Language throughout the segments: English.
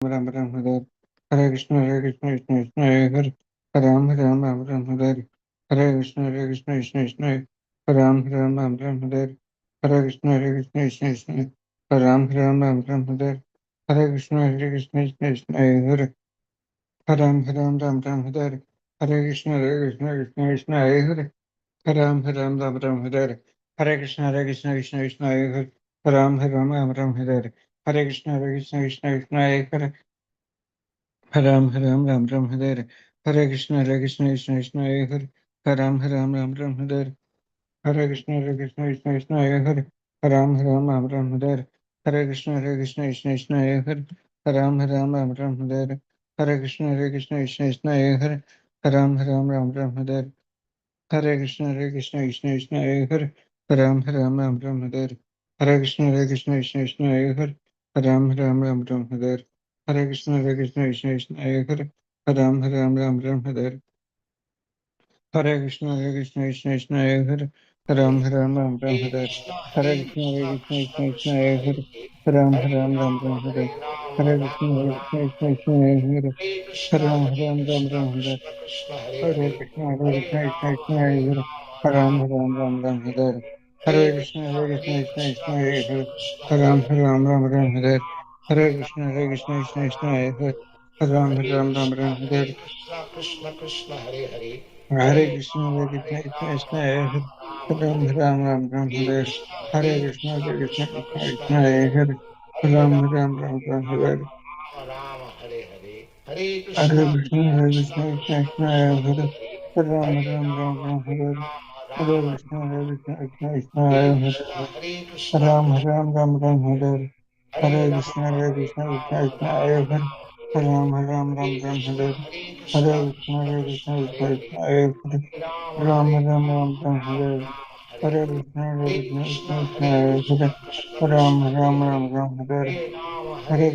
Ram Ram Hare Hare Krishna Krishna Hare Ram Ram Ram Ram Hare Hare Krishna Krishna Krishna Ram Ram Ram Ram Hare Hare Krishna Krishna Krishna Ram Ram Ram Ram Hare Hare Krishna Krishna Krishna Hare Ram Ram Ram Ram Hare Hare Krishna Krishna Krishna Hare Ram Ram Ram Ram Hare Hare Krishna Krishna Krishna Hare Ram Ram Ram Ram Hare Hare Krishna Krishna Krishna Hare Ram Ram Ram Ram Hare Hare Krishna Krishna Krishna Hare Ram Ram Ram Ram Hare Hare Krishna Krishna Krishna Hare Ram Ram Ram Ram Hare Hare Krishna Krishna Krishna Hare Ram Ram Ram Ram Hare Hare Krishna Krishna Krishna Hare Ram Ram Ram Ram Hare Hare Krishna Krishna Hare Ram Ram Ram Ram Hare Hare Krishna Krishna Hare Ram Ram Ram Ram Hare Hare Krishna Krishna Hare Ram Ram Ram Ram Hare Hare Krishna Krishna Hare Ram Ram Ram Ram Hare Hare Krishna Krishna Hare Ram Ram Ram Ram Hare Hare Krishna Krishna Hare Ram Ram Ram Ram Hare Hare Krishna Krishna Hare Ram Ram Ram Ram Hare Hare Krishna Krishna Hare Ram Ram Ram Ram Hare Hare Krishna Krishna Hare Ram Ram Ram Ram Hare Hare Krishna Hare Ram Ram Ram Ram Hare Hare Krishna Krishna Hare Ram Ram Ram Ram Hare Hare Krishna Hare Ram Ram Ram Ram Hare Hare Krishna Hare Ram Ram Ram Ram Hare Hare Krishna Krishna Hare Ram Ram Ram Ram Hare Hare Krishna Krishna Hare Ram Ram Ram Ram Hare Hare Krishna Hare Ram Ram Ram Ram Hare Hare Krishna Hare Ram Ram Ram Hare Hare Krishna Hare Ram Ram Ram Ram Hare Hare Krishna Hare Ram Ram Ram Ram Hare Hare Krishna Hare Ram Ram Ram Ram Hare Hare Krishna Hare Ram Ram Ram Ram Hare Hare Krishna Hare Ram Ram Ram Ram Hare Hare Krishna Hare Ram Ram Ram Ram Hare Hare Krishna Hare Ram Ram Ram Ram Hare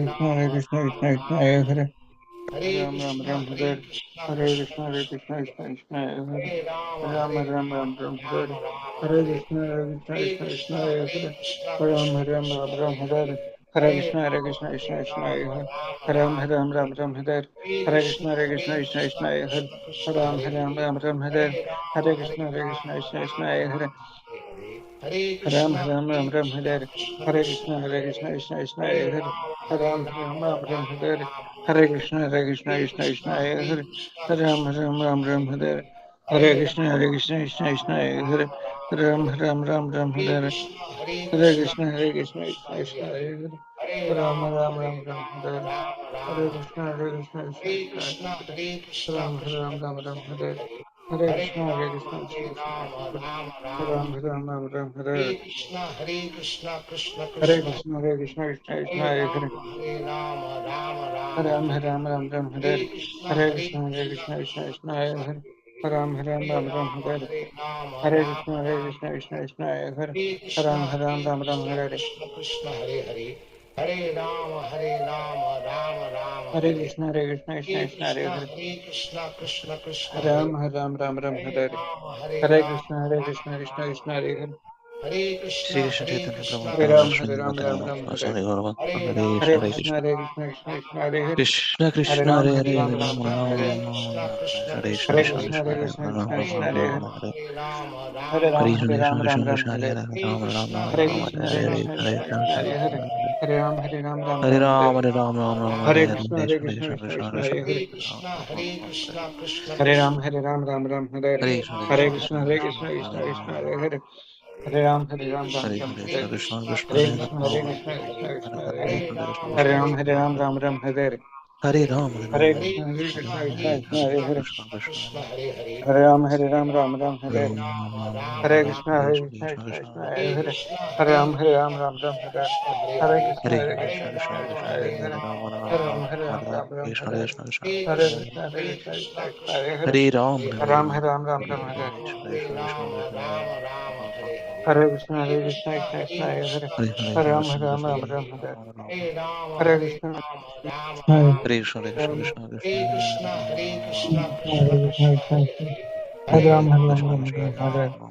Hare Krishna Hare Ram Ram Ram Ram Hare Hare Krishna Hare Ram Ram Ram Ram Hare Hare Krishna Hare Ram Ram Ram Ram Hare Hare Krishna Hare Ram Ram Ram Ram Hare Hare Krishna Hare Ram Ram Ram Ram Hare Hare Krishna Hare Ram Ram Ram Ram Hare Hare Krishna Hare Ram Ram Ram Hare Hare Krishna Hare Ram Ram Ram Hare Hare Krishna Krishna Hare Shri Krishna Chaitanya Prabhu Hare Nityananda Ram Shri Hare Ram Advaita Ram Gadadhara Ram Hare Vasudeva Gauravan Hare Hare Krishna Hare Krishna Krishna Hare Krishna Hare Krishna Ram Hare Hare Hare Ram Hare Ram Rama Ram Rama Hare Rama Rama Hare Krishna Hare Krishna Krishna Krishna Hare Hare Krishna Rama Rama Hare Rama Hare Hare Ram Krishna Hare Krishna Ram Ram Krishna Ram Krishna Hare Hare Hare Rama Rama Hare Rama Krishna Hare Hare Hare Krishna Hare Krishna Hare Krishna Hare Hare Hare Ram Hare Ram Ram Hare Ram Rama Hare Hare Rama Rama Rama Hare Hare Krishna Hare Hare Krishna Krishna Krishna Krishna Krishna Hare Hare Rama Rama Hare Hare Ram Ram Hare Hare Krishna Hare Krishna Krishna Krishna Hare Krishna Krishna Krishna Hare Hare Hare Hare Ram Ram Hare Ram Krishna Hare Krishna Krishna Hare Hare Krishna Rama Hare Krishna Hare Hare Hare Hare Krishna Hare Krishna Ram Krishna Hare Ram Ram Hare Hare Rama Hare Hare Rama Krishna Hare Hare Krishna Hare Hare Hare Krishna Krishna Hare Hare Ram Ram Hare Hare Rama Hare Hare Krishna Hare Hare Krishna Krishna Krishna Hare Hare Hare Ram Ram Hare Hare Krishna Hare Hare Krishna Krishna Krishna Hare Hare Rama Rama Hare Hare Ram Krishna Hare Krishna Krishna Hare Hare Krishna Hare Hare Rama Hare Ram Rama Hare Krishna Krishna Krishna Krishna Hare Hare Krishna Hare Hare Hare Ram Krishna Krishna Ram Krishna Hare Rama Hare Krishna Hare Hare Krishna Krishna Krishna Krishna Hare Rama Rama Hare Hare Ram, Hare Ram, Krishna Ram Krishna Ram, Hare Hare Rama Hare Rama Ram, Hare Ram, Ram Krishna Ram, Krishna Hare Krishna Hare Krishna, Hare Krishna, Krishna Krishna Krishna, Krishna Hare Hare Ram, Hare Ram, Hare Ram Rama Ram, Hare Hare Rama Rama Hare Rama Krishna, Hare Hare Krishna, Krishna Krishna Krishna Krishna, Krishna Hare Hare Hare Ram, Rama Hare Ram, Ram Ram, Rama Hare Hare Hare Krishna, Hare Hare Krishna, Krishna Krishna Krishna Krishna, Krishna Hare Hare Hare Rama Ram, Hare Ram, Ram Ram, Hare Hare Krishna Krishna Hare Hare Krishna, Hare Krishna, Krishna Krishna, Rama Hare Hare Krishna Krishna Ram, Krishna Hare Krishna Ram, Hare Ram Hare Ram, Hare Hare Hare Rama Krishna, Hare Krishna, Rama Krishna Hare Krishna, Hare Hare Hare Krishna Hare Krishna Ram, Hare Ram, Ram Ram, Hare Rama Hare Hare Krishna, Hare Krishna, Krishna Krishna, Hare Hare Ram, Hare Krishna Ram, Ram Krishna Ram, Krishna Hare Krishna Hare Hare Rama Krishna, Hare Krishna, Krishna Krishna, Hare Ram, Hare Hare Ram, Krishna Ram Krishna Ram, Krishna Hare Hare Hare Rama Krishna, Hare Krishna, Hare Krishna Krishna Krishna, Krishna Hare Ram, Hare Ram, Ram Ram, Hare Krishna Krishna Hare Hare Hare Rama Hare Rama Rama Rama Hare Hare Hare Krishna, Hare Krishna, Krishna Krishna, Hare Hare Krishna Hare Ram, Hare Krishna Ram, Krishna Ram Ram, Krishna Hare Hare Hare Rama Hare Rama Krishna, Hare Rama Krishna, Hare Krishna Hare Krishna, Hare Ram, Hare Ram, Ram Ram, Hare Hare Krishna Krishna Hare Krishna Krishna, Krishna Hare Hare Krishna, Rama Krishna Krishna, Hare Hare Hare Ram, Hare Ram, Ram Ram, Hare Hare Krishna Krishna Krishna Hare Krishna Krishna, Hare Hare Krishna, Rama Krishna Krishna, Hare Ram, Hare Ram, Ram Ram, Hare Hare Krishna Hare Krishna Krishna, Krishna Hare Krishna Krishna, Hare Krishna Krishna, Hare Ram, Rama Hare Ram, Ram Hare Hare Hare Krishna Krishna, Krishna Krishna Krishna Hare Rama Ram, Hare Ram, Ram Hare Hare Krishna, Hare Krishna, Hare Krishna Krishna Krishna, Krishna Krishna Ram, Hare Hare Ram, Ram Hare Hare Krishna, Hare Krishna, Krishna Krishna, Hare Krishna Krishna Krishna Ram, Hare Hare Ram, Ram Hare Hare Hare Krishna, Hare Krishna, Krishna Hare Krishna, Krishna Hare Krishna Krishna Ram, Hare Krishna Ram, Hare Ram Hare Hare Krishna, Hare Krishna, Krishna Krishna, Ram, Hare Hare Krishna Ram, Krishna Ram Krishna Hare Krishna Hare Hare Krishna, Hare Krishna, Krishna Krishna, Hare Krishna Ram, Hare Ram, Ram Hare Krishna Krishna Hare Hare Krishna, Hare Krishna, Krishna Krishna, Ram, Hare Ram Hare Hare Ram Hare Krishna, Hare Krishna, Hare Krishna Krishna Krishna, Krishna Ram, Hare Ram Hare Hare Hare Krishna, Rama Hare Rama Krishna, Rama Hare Ram, Hare Ram Hare Hare Krishna Hare Krishna Krishna, Hare Krishna Krishna, Krishna Hare Krishna Hare Krishna, Hare Rama Rama Ram, Hare Hare Ram Hare Hare Rama Hare Hare Krishna, Hare Krishna, Krishna Krishna, Hare Rama Ram, Rama Hare Rama Hare Ram Hare Hare Krishna Krishna Krishna Hare Hare Krishna, Hare Krishna, Krishna Hare Krishna, Ram, Hare Ram Hare Hare Krishna Krishna Krishna Hare Krishna Krishna, Hare Hare Krishna, Krishna Hare Ram, Hare Ram Hare Hare Hare Krishna Krishna, Hare Hare Krishna Krishna, Krishna Krishna Krishna Hare Ram, Rama Ram Hare Hare Krishna, Hare Hare Krishna Krishna, Krishna Krishna Krishna Krishna, Hare Rama Ram, Ram Hare Hare Krishna Hare Hare Krishna, Hare Krishna, Hare Krishna Rama Rama Ram, Rama Hare Ram Krishna Hare Krishna Hare Krishna Krishna, Hare Krishna, Krishna Krishna Hare Ram Hare Hare Krishna Krishna Krishna Hare Hare Krishna, Hare Rama Krishna, Krishna Krishna Hare Krishna Krishna Krishna Hare Hare Hare Rama Hare Rama Hare Krishna Krishna Krishna Krishna Hare Rama Hare Krishna, Hare Krishna, Krishna Krishna, Ram Hare Hare Krishna, Hare Krishna, Krishna Ram Hare Hare Krishna Krishna Krishna Hare Rama Hare Hare Krishna, Hare Krishna, Krishna Krishna, Hare Krishna Ram Krishna Krishna Krishna Hare Hare Hare Rama Krishna, Hare Krishna, Krishna Hare Krishna Hare Krishna Krishna Krishna Hare Hare Krishna, Hare Krishna, Krishna Ram Hare Hare Hare Krishna Krishna Krishna Hare Rama Hare Ram Rama Hare Hare Krishna, Hare Ram Hare Krishna Krishna Hare Krishna Krishna Hare Krishna, Hare Krishna, Krishna Ram Hare Krishna Krishna Hare Krishna Krishna, Krishna Hare Hare Rama Hare Krishna Hare Hare Krishna, Hare Krishna, Hare Rama Hare Rama Rama Hare Hare Krishna, Hare Hare Krishna Krishna, Krishna Krishna Krishna Krishna Hare Hare Krishna, Hare Krishna, Hare Krishna Krishna Krishna Ram Hare Hare Rama Hare Krishna, Hare Krishna, Hare Krishna Krishna Ram Krishna Hare Krishna Hare Rama Hare Hare Krishna Krishna, Hare Krishna, Krishna Ram Hare Hare Rama Hare Rama Rama Hare Hare Krishna, Krishna Hare Krishna Krishna, Krishna Krishna Hare Ram Rama Hare Krishna, Hare Krishna, Hare Krishna Krishna Krishna Krishna Krishna Ram Hare Hare Rama Hare Rama Hare Hare Krishna, Hare Krishna, Hare Krishna Krishna Krishna Ram Krishna Hare Hare Rama Rama Hare Hare Krishna, Hare Krishna, Ram Hare Hare Krishna Krishna Krishna Krishna Hare Hare Rama Krishna, Hare Rama Krishna, Hare Ram Hare Krishna Krishna Krishna Krishna Hare Rama Hare Hare Krishna Krishna Krishna Krishna Hare Rama Hare Hare Krishna Krishna Krishna Krishna Hare Hare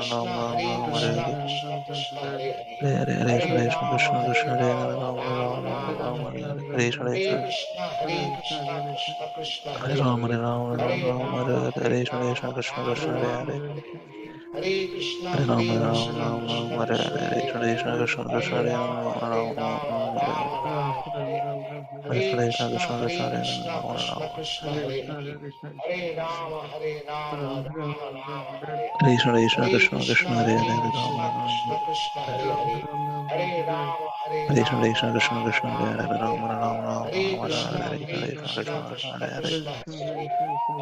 Rama Hare Rama Hare Hare Krishna Krishna Krishna Hare Rama Hare Hare Krishna Krishna Krishna Hare Rama Hare Hare Hare Krishna Krishna Krishna Krishna Hare Rama Hare Hare Krishna Hare Rama Hare Rama Hare Krishna Krishna Krishna Krishna Hare Hare Hare Ram Ram Ram Ram Hare Hare Krishna Krishna Krishna Hare Ram Ram Ram Ram Hare Hare Hare Krishna Krishna Krishna Hare Ram Ram Ram Krishna Krishna Krishna Krishna Hare Hare Hare Ram Ram Krishna Krishna Krishna Krishna Hare Hare Ram Ram Ram Ram Hare Hare Krishna Krishna Krishna Hare Hare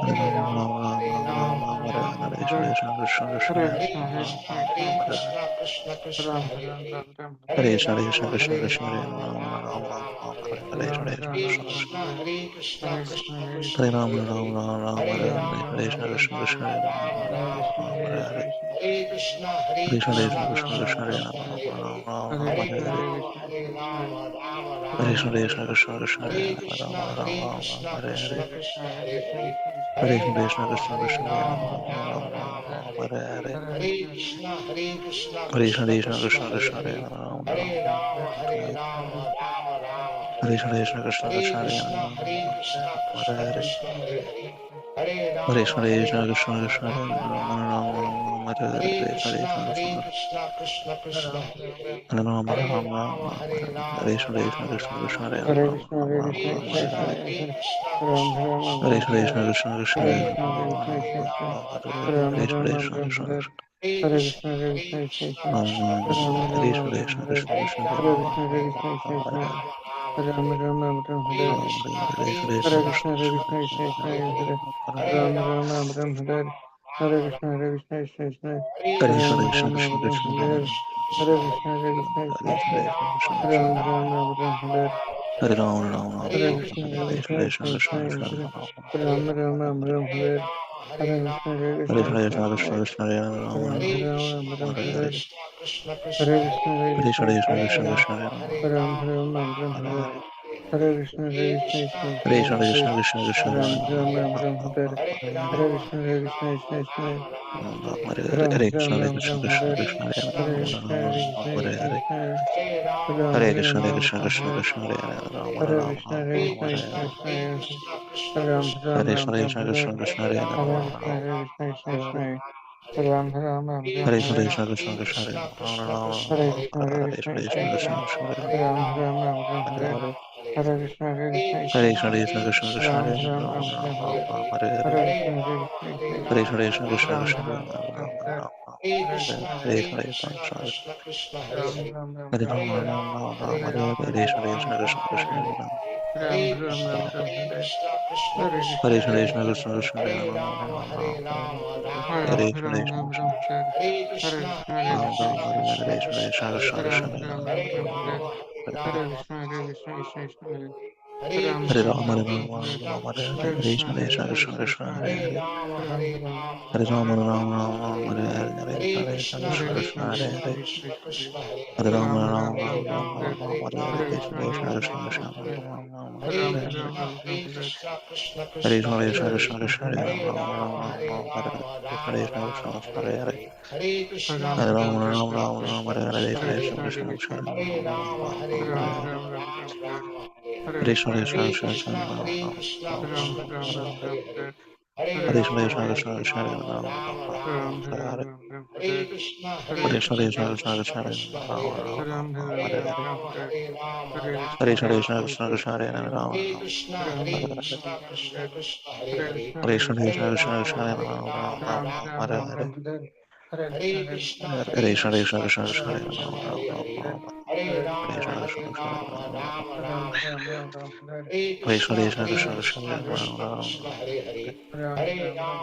Hare Ram Ram Ram Ram Ram Ram Hare Hare Krishna Krishna Krishna Krishna Hare Ram Ram Ram Ram Hare Hare Hare Krishna Krishna Krishna Krishna Hare Ram Ram Ram Ram Hare Hare Krishna Krishna Krishna Hare Ram Ram Ram Ram Hare Hare Krishna Krishna Krishna Hare Ram Ram Ram Hare Hare Krishna Krishna Krishna Krishna Hare Ram Ram Ram Ram Hare Hare Krishna Krishna Krishna Krishna Hare Ram Ram Ram Ram Hare Hare Krishna Krishna Krishna Krishna Hare Ram Ram Ram Ram Hare Hare Krishna Krishna Krishna Krishna Hare Ram Ram Ram Hare Hare Krishna Krishna Krishna Krishna Hare Ram Ram Ram Hare Hare Krishna Krishna Krishna Krishna Hare Ram Ram Ram Hare Hare Krishna Krishna Krishna Hare Ram Ram Ram Hare Hare Krishna Krishna Krishna Krishna Hare Ram Ram Ram Hare Hare Krishna Krishna Krishna Krishna Hare Ram Ram Hare Hare Krishna Krishna Krishna Krishna Ram Ram Krishna Krishna Krishna Krishna Hare Ram Ram Hare Hare Ram Hare Hare Krishna Krishna Krishna Krishna Hare Ram Hare Hare Krishna Krishna Krishna Krishna Hare Ram Krishna Krishna Krishna Krishna Hare Ram Ram Ram Ram Hare Krishna Krishna Krishna Krishna Hare Ram Krishna Krishna Krishna Krishna Hare Ram Ram Ram Hare Hare Krishna Krishna Krishna Krishna Hare Ram Ram Hare Hare Krishna Krishna Krishna Krishna Hare Ram Ram Hare Hare Hare Krishna Krishna Krishna Krishna Hare Ram Ram Hare Hare Hare Krishna Krishna Krishna Hare Ram Ram Hare Hare Hare Krishna Krishna Krishna Hare Ram Hare Hare Hare Krishna Krishna Krishna Hare Ram Ram Hare Krishna Krishna Krishna Hare Ram Hare Hare Krishna Krishna Krishna Hare Ram Hare Hare Hare Krishna Krishna Krishna Hare Ram Hare Krishna Hare Ram Hare Hare Krishna Krishna Krishna Hare Ram Hare Krishna Krishna Krishna Hare Hare Krishna Krishna Ram Ram Hare Hare Krishna Krishna Krishna Hare Hare Ram Hare Ram Hare Hare Krishna Krishna Krishna Krishna Hare Hare Hare Ram Hare Ram Hare Hare Krishna Krishna Krishna Hare Hare Hare Ram Hare Ram Hare Hare Krishna Krishna Krishna Krishna Hare Hare Hare Krishna Krishna Krishna Hare Ram Hare Hare Krishna Krishna Krishna Krishna Hare Hare Hare Ram Hare Hare Krishna Krishna Krishna Hare Hare Krishna Krishna Krishna Krishna Hare Krishna Krishna Krishna Hare Hare Hare Krishna Krishna Krishna Krishna Hare Hare Hare Hare Krishna Krishna Krishna Hare Hare Hare Krishna Krishna Krishna Krishna Hare Hare Hare Hare Krishna Krishna Krishna Krishna Hare Krishna Krishna Krishna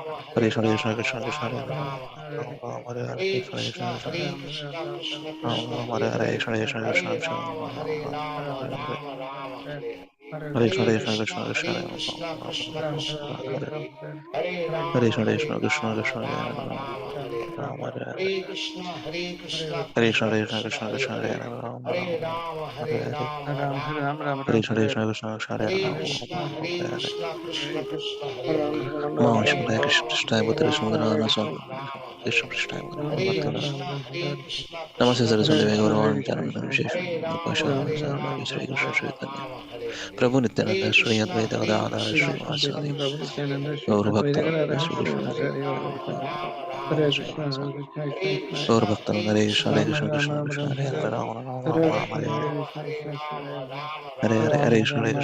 Krishna Krishna Krishna Krishna Hare Krishna Krishna Krishna Krishna Hare Hare Hare Krishna Krishna Krishna Hare Hare Krishna Krishna Krishna Krishna Hare Hare Krishna Krishna Krishna Krishna Hare Hare Krishna Krishna Krishna Krishna Hare Hare Krishna Krishna Krishna Krishna Hare Hare Krishna Krishna Krishna Krishna Hare Hare Namo Shivaya Krishna Krishna Buddha Sundara Nasam Krishna Krishna Ram Bhagavatam Ram Ram Hare Namaste Saraswati Hare Krishna Bhagavan Hare Krishna Charanam Krishna Shesha Ram Nirvashana Ram Sarvati Ram Shri Krishna Hare Chaitanya Prabhu Nityananda Shri Advaita Gadadhara Hare Shri Krishna Hare Vasadi Krishna Nityananda Shri Gaur Advaita Bhaktananda Gadadhara Shri Shri Krishna Hare Vasari Gaur Vaishnava Hare Shri Krishna Hare Vasadi Krishna Krishna Krishna Gaur Bhaktananda Hare Krishna Hare Ram Krishna Ram Krishna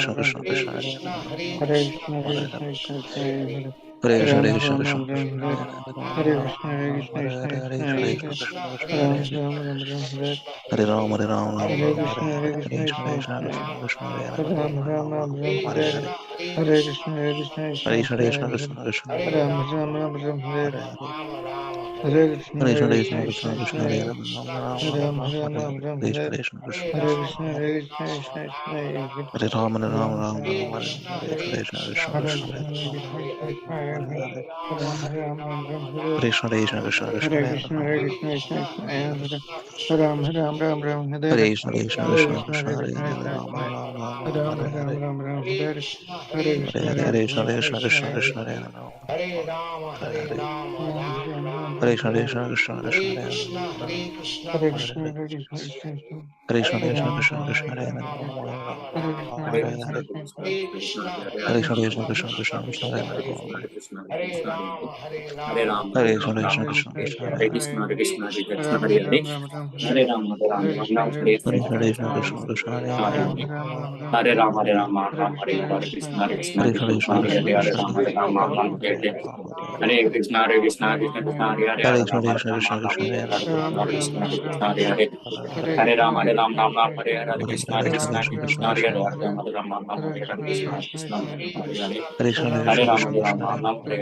Ram Krishna Ram Hare Hare Hare Ram Ram Hare Ram Krishna Hare Hare Hare Krishna Krishna Krishna Hare Hare Ram Hare Krishna Ram Hare Krishna Ram Ram Krishna Hare Krishna Hare Hare Hare Krishna Hare Hare Krishna Krishna Krishna Hare Krishna Hare Ram Krishna Ram Krishna Ram Ram Krishna Hare Hare Hare Ram Hare Ram Krishna Hare Ram Krishna Hare Krishna Hare Hare Krishna Krishna Hare Krishna Krishna Hare Ram Hare Ram Ram Ram Hare Hare Ram Hare Ram Ram Hare Ram Hare Krishna Hare Hare Hare Krishna Krishna Krishna Krishna Krishna Krishna Krishna Hare Hare Ram Ram Ram Ram Ram Ram Ram Hare Hare Hare Hare Krishna Hare Krishna Hare Krishna Krishna Krishna Krishna Krishna Krishna Ram Hare Ram Ram Ram Hare Hare Hare Krishna Hare Hare Krishna Krishna Krishna Krishna Krishna Hare Krishna Ram Ram Ram Ram Ram Ram Hare Ram Ram Hare Hare Krishna Krishna Hare Krishna Krishna Hare Krishna Krishna Krishna Hare Ram Hare Ram Ram Ram Ram Ram Ram Hare Ram Hare Hare Krishna Krishna Hare Krishna Krishna Hare Krishna Krishna Hare Hare Hare Ram Ram Ram Ram Hare Krishna Krishna Krishna Krishna Hare Hare Krishna Ram Hare Ram Krishna Krishna Krishna Hare Hare Hare Ram Ram Ram Ram Hare Krishna Krishna Hare Krishna Krishna Krishna Hare Hare Krishna Hare Krishna Ram Krishna Ram Ram Ram Ram Hare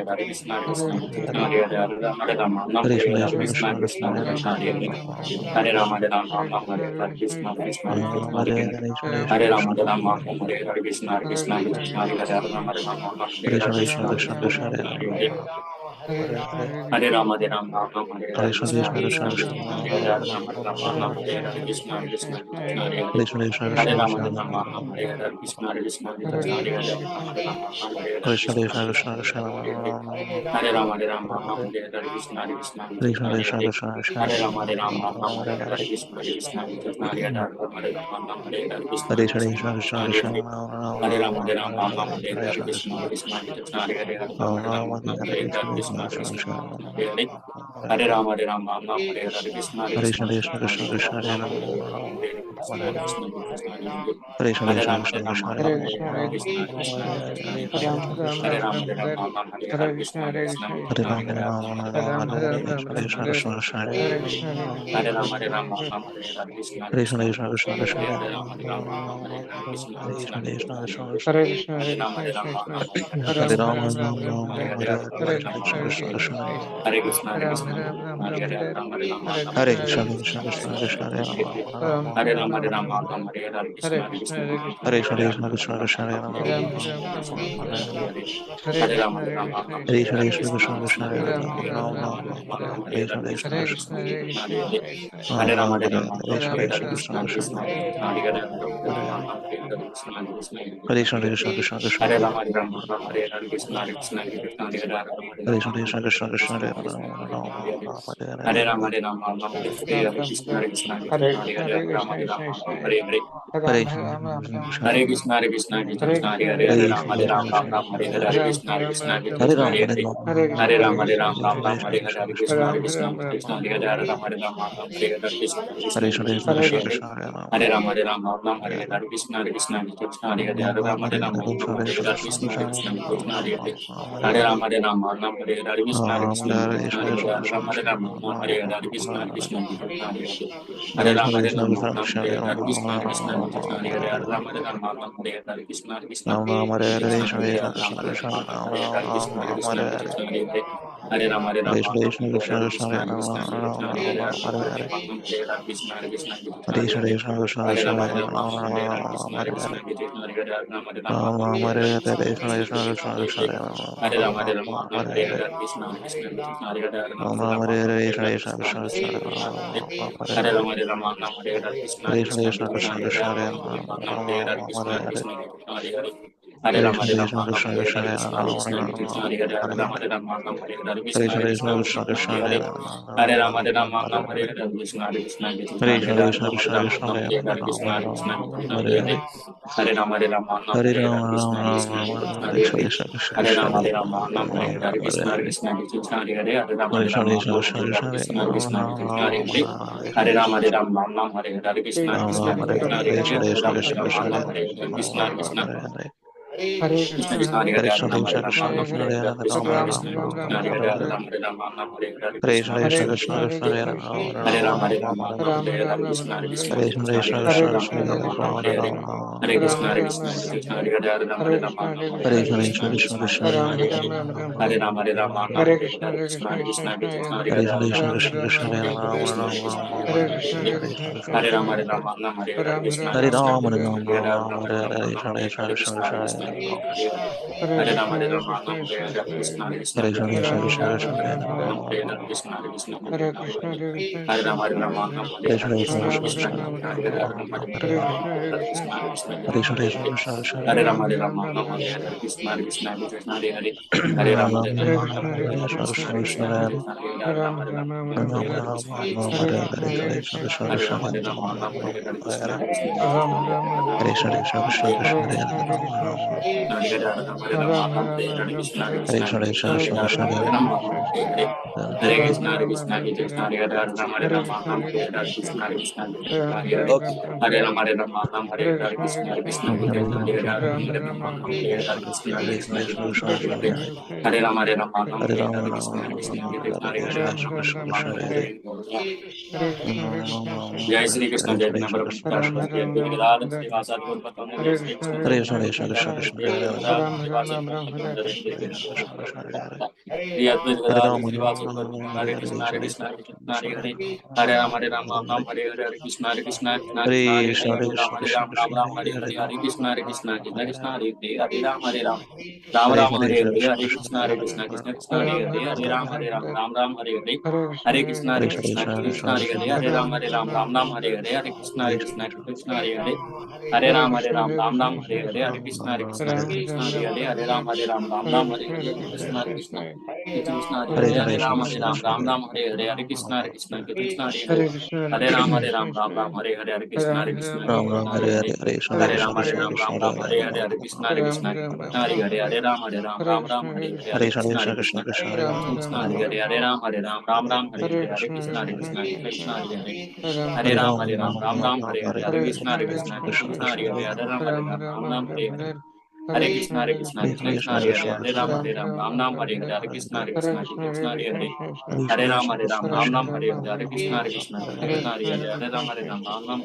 Ram Hare Ram Ram Hare Hare Hare Krishna Hare Hare Krishna Krishna Krishna Krishna Krishna Krishna Krishna Hare Ram Hare Hare Ram Ram Ram Hare Ram Krishna Hare Krishna Krishna Krishna Hare Ram Hare Hare Krishna Hare Hare Krishna Krishna Krishna Hare Krishna Krishna Ram Krishna Ram Krishna Ram Hare Ram Ram Hare Ram Hare Ram Krishna Ram Hare Hare Krishna Hare Krishna Krishna Hare Krishna Krishna Krishna Krishna Krishna Hare Ram Hare Hare Krishna Krishna Krishna Hare Krishna Krishna Krishna Krishna Hare Krishna Hare Ram Ram Ram Ram Hare Hare Krishna Hare Krishna Hare Krishna Krishna Krishna Krishna Krishna Hare Ram Ram Ram Ram Ram Hare Hare Krishna Hare Krishna Krishna Hare Krishna Hare Krishna Krishna Krishna Krishna Hare Hare Krishna Ram Krishna Hare Krishna Ram Hare Hare Hare Krishna Hare Krishna Hare Krishna Krishna Krishna Krishna Krishna Hare Ram Ram Ram Ram Ram Ram Hare Hare Hare Krishna Hare Krishna Krishna Krishna Hare Ram Krishna Ram Krishna Ram Krishna Ram Hare Hare Krishna Hare Krishna Krishna Krishna Hare Krishna Ram Krishna Ram Krishna Ram Krishna Ram Hare Hare Krishna Hare Hare Krishna Krishna Hare Krishna Hare Krishna Hare Krishna Ram Krishna Ram Ram Ram Hare Hare Krishna Hare Krishna Krishna Krishna Hare Hare Ram Krishna Ram Krishna Ram Ram Hare Hare Krishna Hare Krishna Krishna Krishna Hare Krishna Ram Krishna Ram Krishna Ram Hare Ram Hare Hare Hare Krishna Hare Hare Krishna Krishna Hare Krishna Ram Krishna Ram Krishna Ram Ram Hare Hare Hare Krishna Hare Hare Krishna Krishna Krishna Hare Krishna Krishna Ram Krishna Ram Hare Ram Ram Hare Hare Krishna Hare Krishna Krishna Krishna Krishna Krishna Krishna Hare Krishna Krishna Krishna Krishna Hare Hare Krishna Krishna Krishna Hare Krishna Krishna Ram Hare Krishna Krishna Krishna Krishna Hare Hare Krishna Krishna Krishna Krishna Hare Hare Hare Krishna Krishna Krishna Krishna Hare Hare Krishna Hare Krishna Krishna Hare Ram Krishna Ram Krishna Ram Ram Hare Hare Krishna Hare Krishna Hare Krishna Ram Hare Ram Ram Hare Ram Hare Ram Ram Krishna Hare Krishna Krishna Hare Hare Krishna Hare Krishna Krishna Krishna Krishna Krishna Krishna Hare Krishna Krishna Krishna Krishna Hare Krishna Hare Krishna Krishna Krishna Hare Ram Ram Hare Ram Ram Ram Ram Hare Hare Krishna Krishna Hare Krishna Krishna Krishna Krishna Ram Ram Ram Hare Hare Hare Krishna Hare Krishna Krishna Krishna Krishna Krishna Krishna Hare Ram Ram Ram Ram Hare Hare Krishna Hare Krishna Hare Krishna Krishna Krishna Krishna Hare Ram Ram Ram Ram Hare Hare Krishna Hare Krishna Hare Krishna Krishna Krishna Krishna Hare Ram Ram Ram Ram Hare Hare Krishna Hare Krishna Krishna Hare Krishna Krishna Krishna Hare Ram Krishna Ram Krishna Ram Krishna Ram Hare Hare Hare Krishna Krishna Krishna Krishna Hare Hare Krishna Krishna Krishna Hare Hare Ram Ram Hare Hare Krishna Hare Krishna Krishna Krishna Ram Hare Ram Ram Ram Krishna Hare Hare Krishna Hare Hare Krishna Krishna Krishna Krishna Krishna Krishna Hare Ram Ram Ram Ram Hare Hare Ram Hare Hare Ram Krishna Hare Krishna Hare Krishna Krishna Krishna Krishna Krishna Ram Ram Ram Ram Hare Hare Krishna Krishna Krishna Hare Ram Hare Krishna Krishna Krishna Hare Ram Hare Krishna Krishna Krishna Krishna Hare Krishna Krishna Krishna Hare Ram Ram Hare Krishna Krishna Krishna Krishna Ram Ram Hare Hare Krishna Krishna Krishna Hare Ram Hare Hare Krishna Krishna Krishna Hare Ram Hare Ram Ram Hare Hare Krishna Krishna Krishna Krishna Hare Ram Hare Ram Ram Hare Krishna Krishna Krishna Krishna Hare Ram Hare Hare Krishna Krishna Krishna Hare Ram Hare Hare Hare Ram Krishna, Hare Ram Krishna Ram Krishna Hare Krishna Hare Hare Krishna Hare Rama Krishna Hare Krishna Hare Hare Hare Ram Hare Ram Ram Hare Hare Hare Krishna Hare Krishna, Krishna Krishna Krishna Krishna Hare Hare Hare Hare Ram Hare Ram Ram Hare Hare Krishna Hare Krishna Krishna Hare Hare Hare Krishna, Ram Hare Krishna Ram Krishna Ram Hare Hare Hare Rama Krishna Hare Krishna Krishna Hare Hare Hare Hare Hare Ram Hare Ram Ram Hare Hare Hare Rama Krishna Rama Krishna Rama Krishna Rama Hare Hare Krishna Krishna Hare Krishna Ram Hare Hare Ram Rama Ram Hare Hare Hare Krishna Hare Krishna Krishna Hare Hare Hare Ram Hare Krishna Ram Ram Krishna Ram Krishna Hare Krishna Hare Hare Krishna Rama Krishna Krishna Hare Rama Hare Hare Hare Hare Ram Hare Ram Ram Ram Hare Hare Krishna Hare Krishna Krishna, Rama Hare Krishna Hare Hare Krishna, Hare Hare Rama Hare Hare Krishna Ram Krishna, Hare Krishna Ram Krishna Krishna Ram Hare Hare Hare Krishna, Hare Rama Krishna Krishna Rama Krishna Hare Hare Hare Hare Krishna Krishna, Krishna Hare Hare Hare Hare Krishna, Krishna Ram Hare Krishna Ram Krishna Krishna Ram Hare Ram Krishna Hare Hare Hare Hare Rama Krishna Ram Krishna Ram Rama Krishna Ram Hare Ram Hare Hare Ram Hare Ram Ram Hare Hare Krishna Krishna Krishna Hare Krishna Krishna Krishna, Krishna Hare Krishna Hare Hare Krishna, Hare Krishna Rama Hare Ram Rama Hare Krishna Ram Rama Ram Hare Ram Hare Hare Ram Krishna Ram Krishna Hare Krishna Hare Krishna Hare Hare Krishna Ram Krishna, Hare Krishna Hare Ram Hare Krishna, Ram Rama Hare Hare Rama Hare Ram Krishna Hare Ram Krishna Ram Hare Ram Krishna Hare Hare Hare Ram Hare Hare Ram Krishna, Ram Hare Hare Krishna, Hare Krishna Krishna Krishna Krishna Krishna Krishna Ram Hare Hare Ram Rama Ram Ram Hare Hare Ram Hare Ram Ram Hare Hare Krishna, Hare Hare Krishna Krishna, Hare Krishna Krishna Krishna Krishna Hare Hare Hare Krishna Ram Ram Hare Ram Ram Krishna Ram Ram Ram Hare Hare Krishna Rama Krishna Rama Hare Krishna Krishna, Hare Hare Hare Krishna, Krishna Hare Ram Krishna Hare Hare Ram Ram Hare Hare Ram Krishna Hare Ram Krishna Ram Rama Krishna Hare Hare Hare Rama Ram Rama Hare Ram Hare Ram Hare Hare Krishna Krishna Krishna Krishna Hare Krishna Rama Hare Hare Hare Ram Krishna, Hare Hare Ram Krishna, Ram Hare Krishna Hare Krishna Krishna Hare Krishna Krishna Krishna Krishna Ram Hare Krishna Ram Krishna Ram Ram Hare Hare Ram Ram Ram Hare Hare Rama Krishna Krishna Hare Hare Ram Krishna, Hare Krishna, Hare Ram Krishna Hare Krishna Ram Hare Ram Hare Hare Krishna Krishna Ram Krishna Krishna Ram Krishna Ram Krishna Ram Hare Hare Ram Hare Hare Ram Krishna, Hare Hare Krishna, Krishna Krishna Krishna Hare Krishna Krishna Krishna Hare Hare Krishna Krishna Hare Ram Ram Hare Hare Ram Ram Ram Ram Ram Hare Hare Hare Krishna Krishna Krishna Hare Hare Ram Rama Hare Ram Hare Ram Krishna, Hare Hare Hare Krishna, Krishna Krishna Krishna Krishna Krishna Hare Ram Ram Hare Ram Ram Ram Ram Ram Hare Hare Hare Krishna Krishna Hare Krishna Krishna, Hare Hare Krishna, Krishna Hare Ram Krishna Hare Ram Ram Hare Hare Krishna Krishna Ram Krishna Ram Hare Ram Ram Ram Hare Hare Ram Hare Hare Hare Krishna, Hare Krishna, Krishna Krishna Hare Hare Ram Ram Ram Ram Hare Ram Hare Ram Krishna Hare Krishna Krishna Hare Hare Krishna, Ram Hare Hare Ram Krishna, Hare Krishna Hare Hare Ram Krishna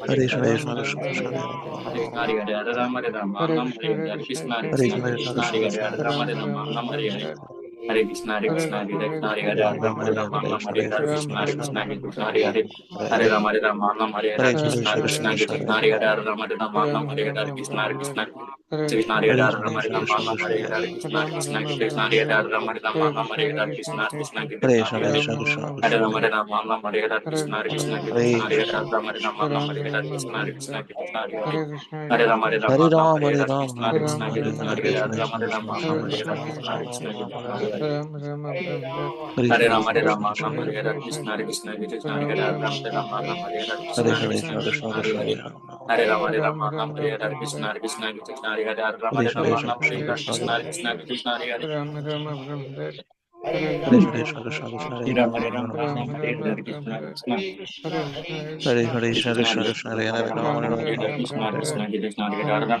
Hare Ram Krishna Ram Krishna Hare Hare Ram Hare Hare Ram Krishna, Ram Hare Hare Krishna, Hare Krishna Krishna Krishna Krishna Ram Hare Ram Ram Ram Hare Hare Ram Hare Ram Ram Hare Hare Hare Krishna, Hare Krishna Krishna, Krishna Krishna Krishna Hare Ram Ram Hare Ram Ram Ram Ram Hare Hare Hare Krishna Krishna Hare Krishna Krishna, Hare Hare Krishna, Hare Ram Hare Ram Hare Ram Hare Hare Krishna Krishna Krishna Hare Ram Ram Ram Ram Ram Ram Hare Hare Hare Krishna, Hare Krishna, Krishna जय Krishna Shri Krishna जय बिना पर Ram Shri Ram Ram Giriraj Ram श्रीवासादि Gautam जय Hare Shri Krishna, Krishna Hare जय Krishna, बिना Krishna पर Krishna Shri Giriraj Ram Ram श्रीवासादि Ram Ram Gautam Hare जय श्री कृष्ण श्री अद्वैत गदाधर श्रीवासादि गौतम हरे कृष्ण हरे हरे हरे राम राम राम हरे कृष्ण कृष्ण हरे हरे हरे राम राम राम हरे कृष्ण कृष्ण हरे हरे हरे राम राम हरे कृष्ण कृष्ण हरे हरे राम राम हरे हरे हरे कृष्ण हरे राम राम हरे कृष्ण कृष्ण हरे हरे राम राम हरे हरे कृष्ण हरे राम राम हरे कृष्ण कृष्ण कृष्ण हरे राम राम हरे कृष्ण हरे राम राम हरे Hare हरे कृष्ण हरे राम हरे Krishna Krishna Krishna Krishna Hare Krishna हरे राम राम हरे कृष्ण हरे Hare हरे Rama Ram हरे Krishna Krishna Krishna Hare हरे राम हरे कृष्ण हरे राम कृष्ण हरे Ram Hare Hare Hare Krishna हरे कृष्ण हरे राम हरे कृष्ण हरे कृष्ण कृष्ण हरे हरे कृष्ण कृष्ण हरे राम हरे कृष्ण हरे राम हरे राम हरे कृष्ण कृष्ण हरे हरे राम हरे कृष्ण हरे हरे राम हरे कृष्ण कृष्ण हरे Ram Rama Brahmade, Hare Hare Krishna, Hare Hare Krishna Krishna, Krishna Krishna Krishna Hare Krishna, Rama Rama Ram Rama Rama Hare Brahmade, Hare Krishna, Hare Hare Krishna, Hare Krishna Krishna Krishna Hare Rama Ram Rama Rama Rama Hare Brahmade, Hare Krishna,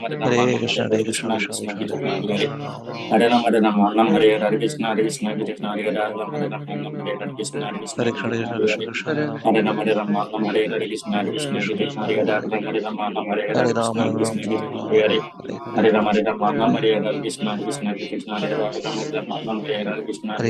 Hare Hare Krishna, Krishna Hare Krishna Krishna Krishna Hare Ram Rama Rama Rama हरे Brahmade, Ram Hare हरे Krishna, Hare Krishna Krishna, Krishna Krishna Krishna, हरे Ram Rama हरे Brahmade, Hare Krishna Krishna Krishna Krishna हरे Krishna Hare Hare हरे Krishna, Ram Rama Hare Krishna, हरे Krishna, Krishna Krishna Krishna Ram Krishna हरे Rama Hare Brahmade, Hare Hare Rama Krishna, Hare Rama Krishna, Rama Krishna हरे Hare Krishna, Hare Hare हरे Krishna Ram Krishna Ram Hare Rama हरे Brahmade, Krishna Hare Krishna हरे Krishna, Hare Ram Krishna, हरे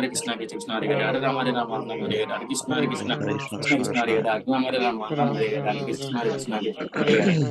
Hare Krishna, Krishna Hare Hare, Hare Rama, Rama Hare Hare, Krishna Hare Krishna, Hare Krishna Krishna Hare Hare, Hare Rama, Rama Hare Hare, Hare Krishna Hare Krishna, Krishna Hare Hare,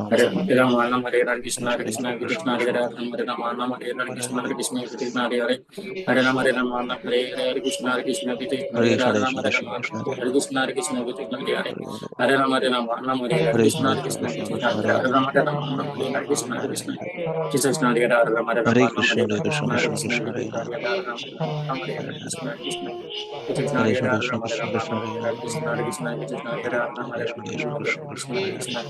Hare Rama Rama Hare Krishna Hare Krishna Hare Krishna Hare Rama Rama Hare Krishna Hare Krishna Hare Krishna Hare Rama Hare Krishna Hare Krishna Hare Rama Hare Krishna Hare Krishna Hare Krishna Hare Rama Hare Krishna Hare Krishna Hare Krishna Hare Rama Hare Krishna Hare Krishna Krishna Hare Rama Hare Hare Krishna, Hare Krishna Krishna, Hare Krishna Krishna Krishna, Hare Hare Hare, Rama Hare Krishna Hare Krishna Krishna Hare Hare Krishna, Rama Krishna Krishna, Hare Hare Hare, Krishna Hare Krishna Rama Hare Hare Krishna, Krishna Krishna,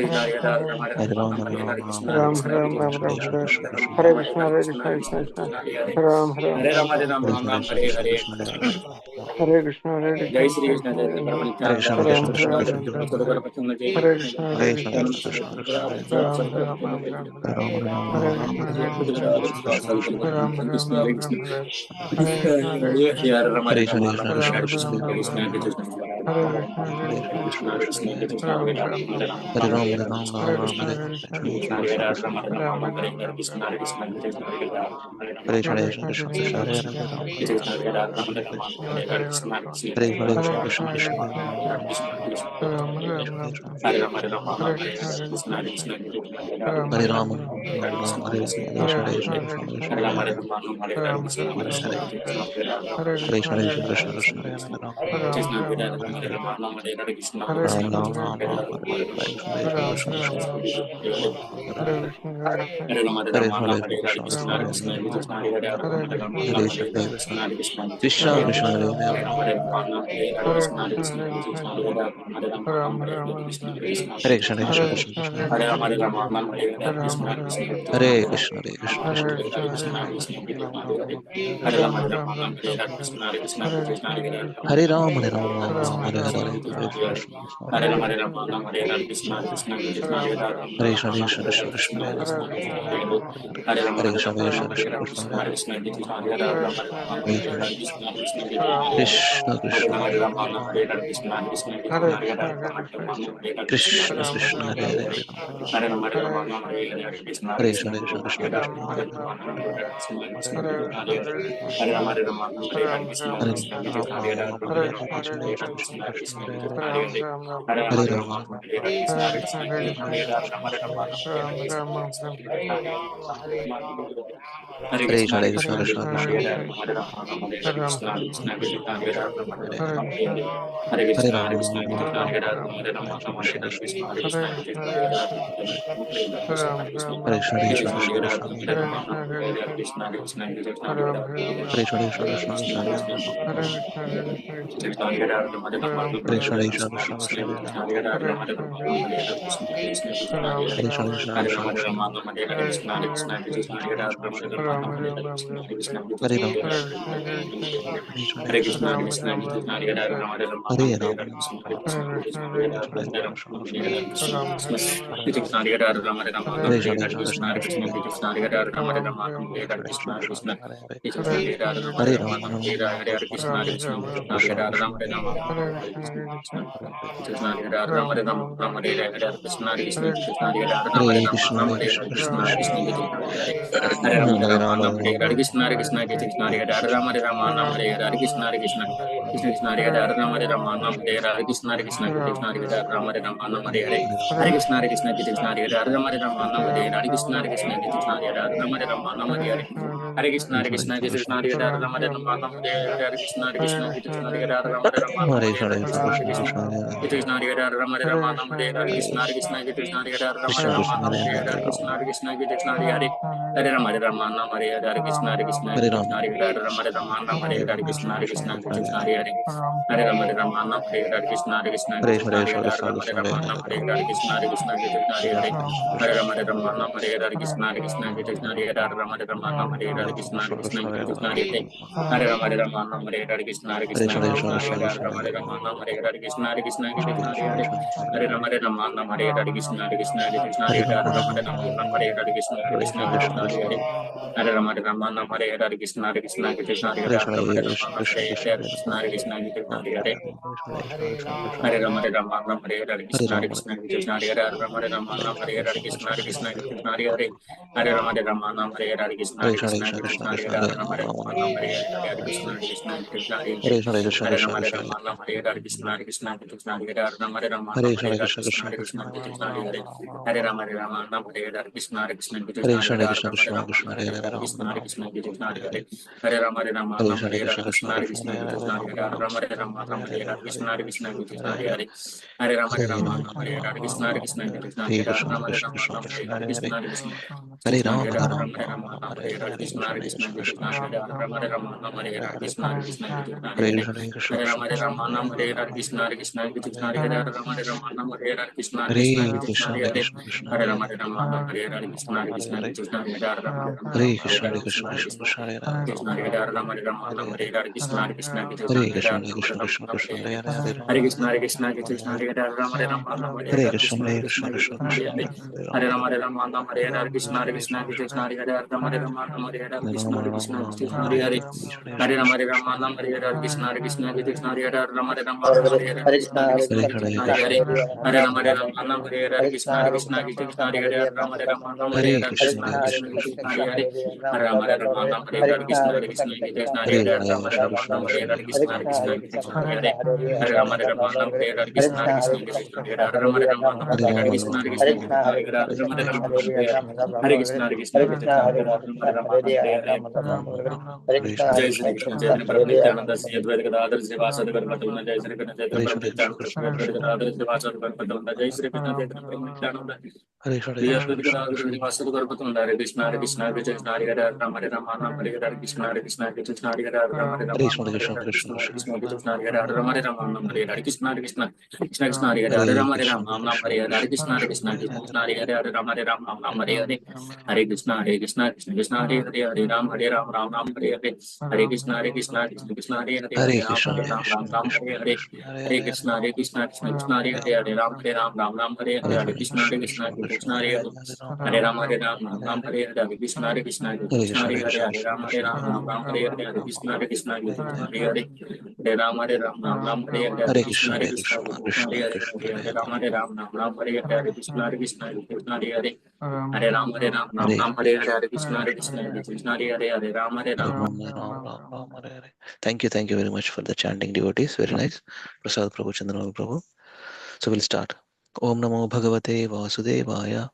Hare Hare, Hare Rama, Rama Rama, Ram Hare Ram Hare, Ram Hare Ram Krishna, Hare Krishna Krishna, Hare Hare Krishna Krishna Ram Ram Hare Ram Rama Ram Rama Ram Hare Rama Krishna, Krishna Krishna, Hare Hare, Hare Krishna Jai Krishna Shri Krishna Jai Shri Hare Paramatma Krishna, Jai Krishna Ram Shri Krishna, Ram Hare Krishna Ram Hare, Jai Ram Paramatma Jai Hare Krishna Krishna Hare Hare Krishna, Krishna Krishna Krishna Krishna, Hare Hare, Ram Ram Ram Ram Hare Hare Rama, Rama Hare Rama, Krishna Hare Hare Hare, Krishna Hare Krishna, Krishna Krishna Krishna, Ram Hare Ram Ram Ram Hare Hare, Hare Krishna Hare Hare Krishna Hare Rama Ram Rama Ram Hare Ram Krishna Ram Hare Ram Krishna Hare Krishna, Hare Hare Krishna, Krishna, Krishna Krishna, Ram Hare Ram Ram Ram Hare Ram, Ram, Hare Ram, Hare Ram Ram, Krishna, Hare Hare Krishna, Hare Krishna Krishna, Krishna, Krishna Ram Ram Ram Ram Ram Ram, Hare Shri Hare Krishna, Krishna, Krishna Krishna Krishna, Hare Hare Krishna Ram, Hare Krishna, Ram, Ram Ram Ram Hare Ram, Krishna, Hare Krishna, Hare Hare Hare Krishna, Krishna Krishna, Hare Krishna, Krishna, Hare Krishna Ram, Krishna, Ram Ram Ram Ram, Hare Krishna, Hare Krishna, Krishna, Ram Hare Ram Ram, Ram Ram Ram, Ram Ram, Hare Hare Hare Krishna, Krishna, Hare Krishna Krishna, Krishna, Hare Krishna, Hare Ram Ram Hare Ram Hare Ram Ram, Hare Hare Krishna, Hare Hare Krishna, Krishna, Krishna Krishna, Krishna, Hare Hare Ram, Ram Ram Ram Hare Ram, Hare Hare Ram Krishna, Ram Hare Ram Krishna, Ram Ram Hare Hare Ram Krishna, Ram Krishna Ram Krishna, Ram, Hare Hare Hare Krishna, Hare Krishna, Hare Hare Krishna, Ram Hare Ram Hare Ram, Ram, Hare Krishna, Hare Hare Hare Krishna, Krishna, Ram Krishna Ram Hare Ram Hare Ram Ram, Ram, Hare Krishna, Hare Krishna, Krishna, Ram Ram Ram, Hare Krishna, Krishna Hare Krishna, Krishna, Krishna Hare Hare Krishna, Hare Krishna, Ram, Ram Ram Ram Hare Ram, Krishna, Hare Krishna, Hare Krishna Krishna, Krishna, Hare Krishna Krishna, Hare Krishna, Ram, Ram Ram, Hare Hare Ram Ram Ram Ram, Hare Krishna, Hare Krishna, Hare Krishna, Ram, Hare Ram, Ram Ram Ram, Hare Ram Hare Ram Hare Ram, Krishna, Krishna Hare Hare Hare Krishna, Hare Krishna, Krishna, Ram Ram Hare Ram Krishna, Ram, Krishna Krishna, Krishna Hare Hare Hare Ram, Krishna, Ram Hare Ram, Krishna, Hare Hare Krishna, Hare Krishna, Ram Krishna Krishna, Ram Krishna Ram Hare Ram, Hare Hare Krishna, Hare Hare Krishna, Hare Krishna, Ram Ram Krishna Ram Ram, Krishna, Hare Ram, Ram Hare Ram, Hare Hare Krishna, Hare Krishna, Krishna, Krishna Ram Krishna, Ram Hare Ram Hare Ram, Ram, Hare Krishna, Hare Krishna, Hare Krishna, Krishna Krishna, Ram Krishna Hare Ram Ram, Ram Ram Ram, Ram, Hare Hare Hare Krishna, Hare Hare Krishna, Krishna, Krishna Krishna, Hare Ram Ram Hare Ram Ram, Ram, Ram Hare Hare Krishna, Hare Hare Krishna, Krishna, Krishna Krishna, Krishna Hare Hare Ram Ram Ram Ram, Hare Ram, Hare Krishna, Hare Krishna Krishna, Krishna, Krishna, Krishna Ram Ram Ram Ram, Krishna Hare Krishna, Krishna, Hare Krishna Krishna, Krishna, Krishna, Ram Ram Ram Ram, Hare Krishna, Hare Ram, Ram Ram Krishna Krishna, Krishna Hare Krishna, Hare Krishna, Ram Ram Ram, Krishna Krishna, Krishna Hare Krishna, Hare Krishna, Krishna, Ram Ram Ram, Krishna Krishna, Krishna Krishna, Hare Hare Ram, Krishna, Hare Krishna, Krishna, Ram Krishna Ram, Krishna, Krishna Krishna, Hare Ram, Hare Krishna, Hare Krishna, Ram Krishna Ram Krishna, Ram, Krishna Krishna, Hare Krishna, Hare Krishna, Ram Ram Ram, Hare Ram, Hare Krishna, Hare Krishna, Krishna Ram Ram Ram, Hare Ram, Hare Krishna, Hare Krishna Krishna, Krishna, Krishna Ram Ram Hare Ram, Hare Krishna Krishna, Krishna, Hare Krishna Krishna, Krishna, Hare Ram, Ram Ram Krishna Krishna, Krishna Hare Hare Hare Krishna, Hare Hare Krishna, Ram, Ram Ram Krishna Krishna, Hare Hare Krishna, Hare Krishna, Hare Ram Ram Hare Krishna, Hare Krishna, Hare Krishna, Hare Krishna, Krishna Ram Krishna, Ram Hare Ram, Hare Krishna, Hare Krishna, Ram Ram Ram Hare Krishna, Hare Krishna, Ram Hare Krishna, Hare Krishna, Hare Krishna, Krishna Krishna, Ram Hare Krishna, Hare Krishna, Hare Krishna, Krishna Ram Krishna, Hare Krishna, Hare Krishna, Krishna Ram Krishna, Hare Hare Ram, Hare Krishna, Hare Ram, Hare Hare Krishna, Krishna, Hare Krishna Krishna, Krishna, Hare Hare Ram Hare Krishna, Krishna Hare Hare Ram, Ram Krishna Hare Ram Hare Krishna, Krishna Hare Hare Ram, Hare Krishna, Hare Ram Krishna, Ram Krishna Hare Hare Ram, Hare Hare Krishna, Krishna, Krishna Hare Hare Ram Ram Hare Ram, Ram Ram Hare Krishna, Krishna Ram Krishna, Ram Hare Krishna, Krishna Krishna, Krishna Hare Hare Ram, Hare Krishna, Krishna Hare Hare Hare Ram, Hare Krishna, Krishna Krishna Hare Hare Hare Krishna, Krishna Krishna Hare Ram, Ram Hare Hare Hare Krishna, Krishna Krishna Hare Hare Hare Krishna, Krishna Krishna, Krishna Hare Ram, Ram Ram Hare Krishna, Krishna Krishna, Krishna Hare Hare Ram, Ram Hare Hare Hare Krishna, Krishna Krishna, Krishna Hare Hare Ram, Ram Hare Hare Hare Krishna, Hare Hare Hare Ram, Hare Ram, Ram Hare Hare Hare Krishna, Krishna Krishna, Krishna Hare Hare Hare Ram, Hare Ram, Ram Hare Hare Hare Krishna, Krishna Krishna, Krishna Hare Hare Ram Hare Hare Hare Krishna, Krishna Krishna, Hare Hare Ram, Ram Hare Hare Hare Krishna, Krishna Krishna, Krishna Hare Hare Ram, Ram Hare Hare Hare Krishna, Hare Krishna, Krishna Krishna, Hare Hare, Ram Ram, Ram Ram, Hare Hare. Hare Krishna, Hare Krishna, Krishna Krishna, Hare Hare, Hare Ram Ram, Ram Ram, Hare Hare. Hare Krishna, Hare Krishna, Krishna Krishna, Hare Ram Hare Ram, Rama, Hare Rama, Ram Hare Hare, Hare Krishna Hare Krishna, Krishna, Krishna Krishna Hare Hare, Rama Hare Rama, Rama Hare Hare, Hare Krishna Ram Hare Ram, Krishna, Ram Krishna Ram, Hare Hare Hare, Krishna, Hare Rama, Krishna Hare Krishna, Rama, Ram Hare Hare Hare, Ram Krishna Ram, Hare Krishna, Hare Krishna Hare. Hare Hare, Rama Hare Rama, Ram Hare Hare, Hare Krishna Krishna, Hare Hare Krishna, Krishna, Hare Krishna Chant Hare Hare Krishna, Hare, Hare Krishna Rama Hare Rama Krishna, Rama, Hare Rama Hare Rama, Hare. Ram Hare. Hare Hare, Hare Krishna Krishna, Hare Hare Krishna, Krishna, Krishna Krishna Hare Hare Hare, Rama Rama Hare Rama Rama, Ram Rama Hare Hare. Hare Hare, Hare Krishna, Krishna Krishna, Hare Hare Hare Krishna, Krishna, Krishna, Krishna Krishna Krishna Hare Krishna, Hare, Hare Hare Rama Hare Rama Rama, Hare Rama Rama, Hare. Ram Hare Hare Hare, Krishna, Krishna Hare Hare Krishna, Krishna, Krishna Krishna Krishna Hare Hare Hare Hare, Rama Rama Hare Krishna, Rama Rama, Krishna Ram Rama Hare Hare. Krishna, Hare, Hare Hare Krishna Hare Krishna, Krishna, Hare Krishna, Hare Krishna, Krishna Krishna, Krishna Hare Krishna Hare, Hare Hare Rama Rama, Hare Rama Rama, Rama Ram Hare. Hare Hare, Hare Krishna Krishna, Hare Hare Krishna, Krishna, Krishna Krishna Hare Krishna Hare, Hare Rama Hare Rama, Rama Ram Hare Hare Rama Hare, Rama, Hare. Krishna Rama Hare Rama, Hare Krishna, Hare Krishna, Krishna Hare Hare Krishna, Krishna, Hare, Hare Krishna Rama Hare Krishna, Krishna Rama, Hare Ram Hare Hare Krishna, Hare. Rama Hare Rama Hare Rama Hare. Krishna, Hare Krishna, Hare Krishna Krishna, Krishna Hare Hare Krishna. Rama Krishna, Hare Rama, Hare Ram Hare Hare. Rama Rama Hare. Hare Hare Krishna, Krishna, Hare जय Krishna, Shri Krishna Krishna Krishna Krishna, जय Krishna Shri Hare Krishna Hare Krishna, Nityanand Rama Shri Rama. अद्वैत गदाधर श्रीवासादि गणपति जय Shri Krishna Hare Chandramani Hare Nityanand Krishna, Shri Krishna अद्वैत Krishna, Gadadhar Hare श्रीवासादि Krishna, Ganpati जय श्री कृष्ण जय Krishna Nityanand Hare Shri Hare Advaita Krishna, Gadadhar Krishna, श्रीवासादि Ganpati Hare Krishna Hare Krishna Krishna Hare Ram Hare Ram Hare Krishna Hare Krishna Hare Ram Hare Hare Ram Krishna, Hare Krishna Hare Krishna, Krishna Hare Krishna Krishna Krishna, Krishna Hare Ram Hare Ram Hare Krishna Hare Krishna Krishna Krishna Hare Hare Ram Hare Krishna, Ram Ram Ram Krishna Hare Hare Krishna, Krishna Hare Krishna Krishna Hare Krishna Hare, Hare Ram Ram Ram Hare Hare Hare Krishna Krishna Krishna Hare Ram Ram Ram Hare Hare Hare Krishna Krishna Krishna Hare Hare Krishna, Hare Ram Ram Krishna, Ram Krishna Hare Hare Krishna, Hare Hare Hare, Krishna Krishna Krishna Hare Ram Ram Ram Hare Hare Hare Krishna Krishna, Krishna Krishna Krishna Krishna, Hare Hare Hare Hare, Ram Hare Ram, Ram Ram Ram, Ram Hare Hare, Hare Krishna Hare Krishna Krishna, Hare Hare Hare Krishna, Hare Krishna Ram Krishna, Hare Ram Ram Hare Ram, Hare Ram Ram, Krishna Hare Krishna Hare, Hare Hare Hare Ram Hare Krishna Krishna, Hare Hare Krishna Krishna, Hare Krishna Hare Krishna, Hare Hare Hare Hare, Ram Hare Krishna Hare Hare Hare Hare Ram Hare Hare Krishna, Krishna Hare Krishna Krishna Krishna, Krishna Hare Hare Hare Hare Ram Ram, Ram Ram, Ram Hare Hare. Thank you very much for the chanting devotees. Very nice. Prasad Prabhu, Chandana Prabhu. So we'll start. Om Namo Bhagavate Vasudevaya.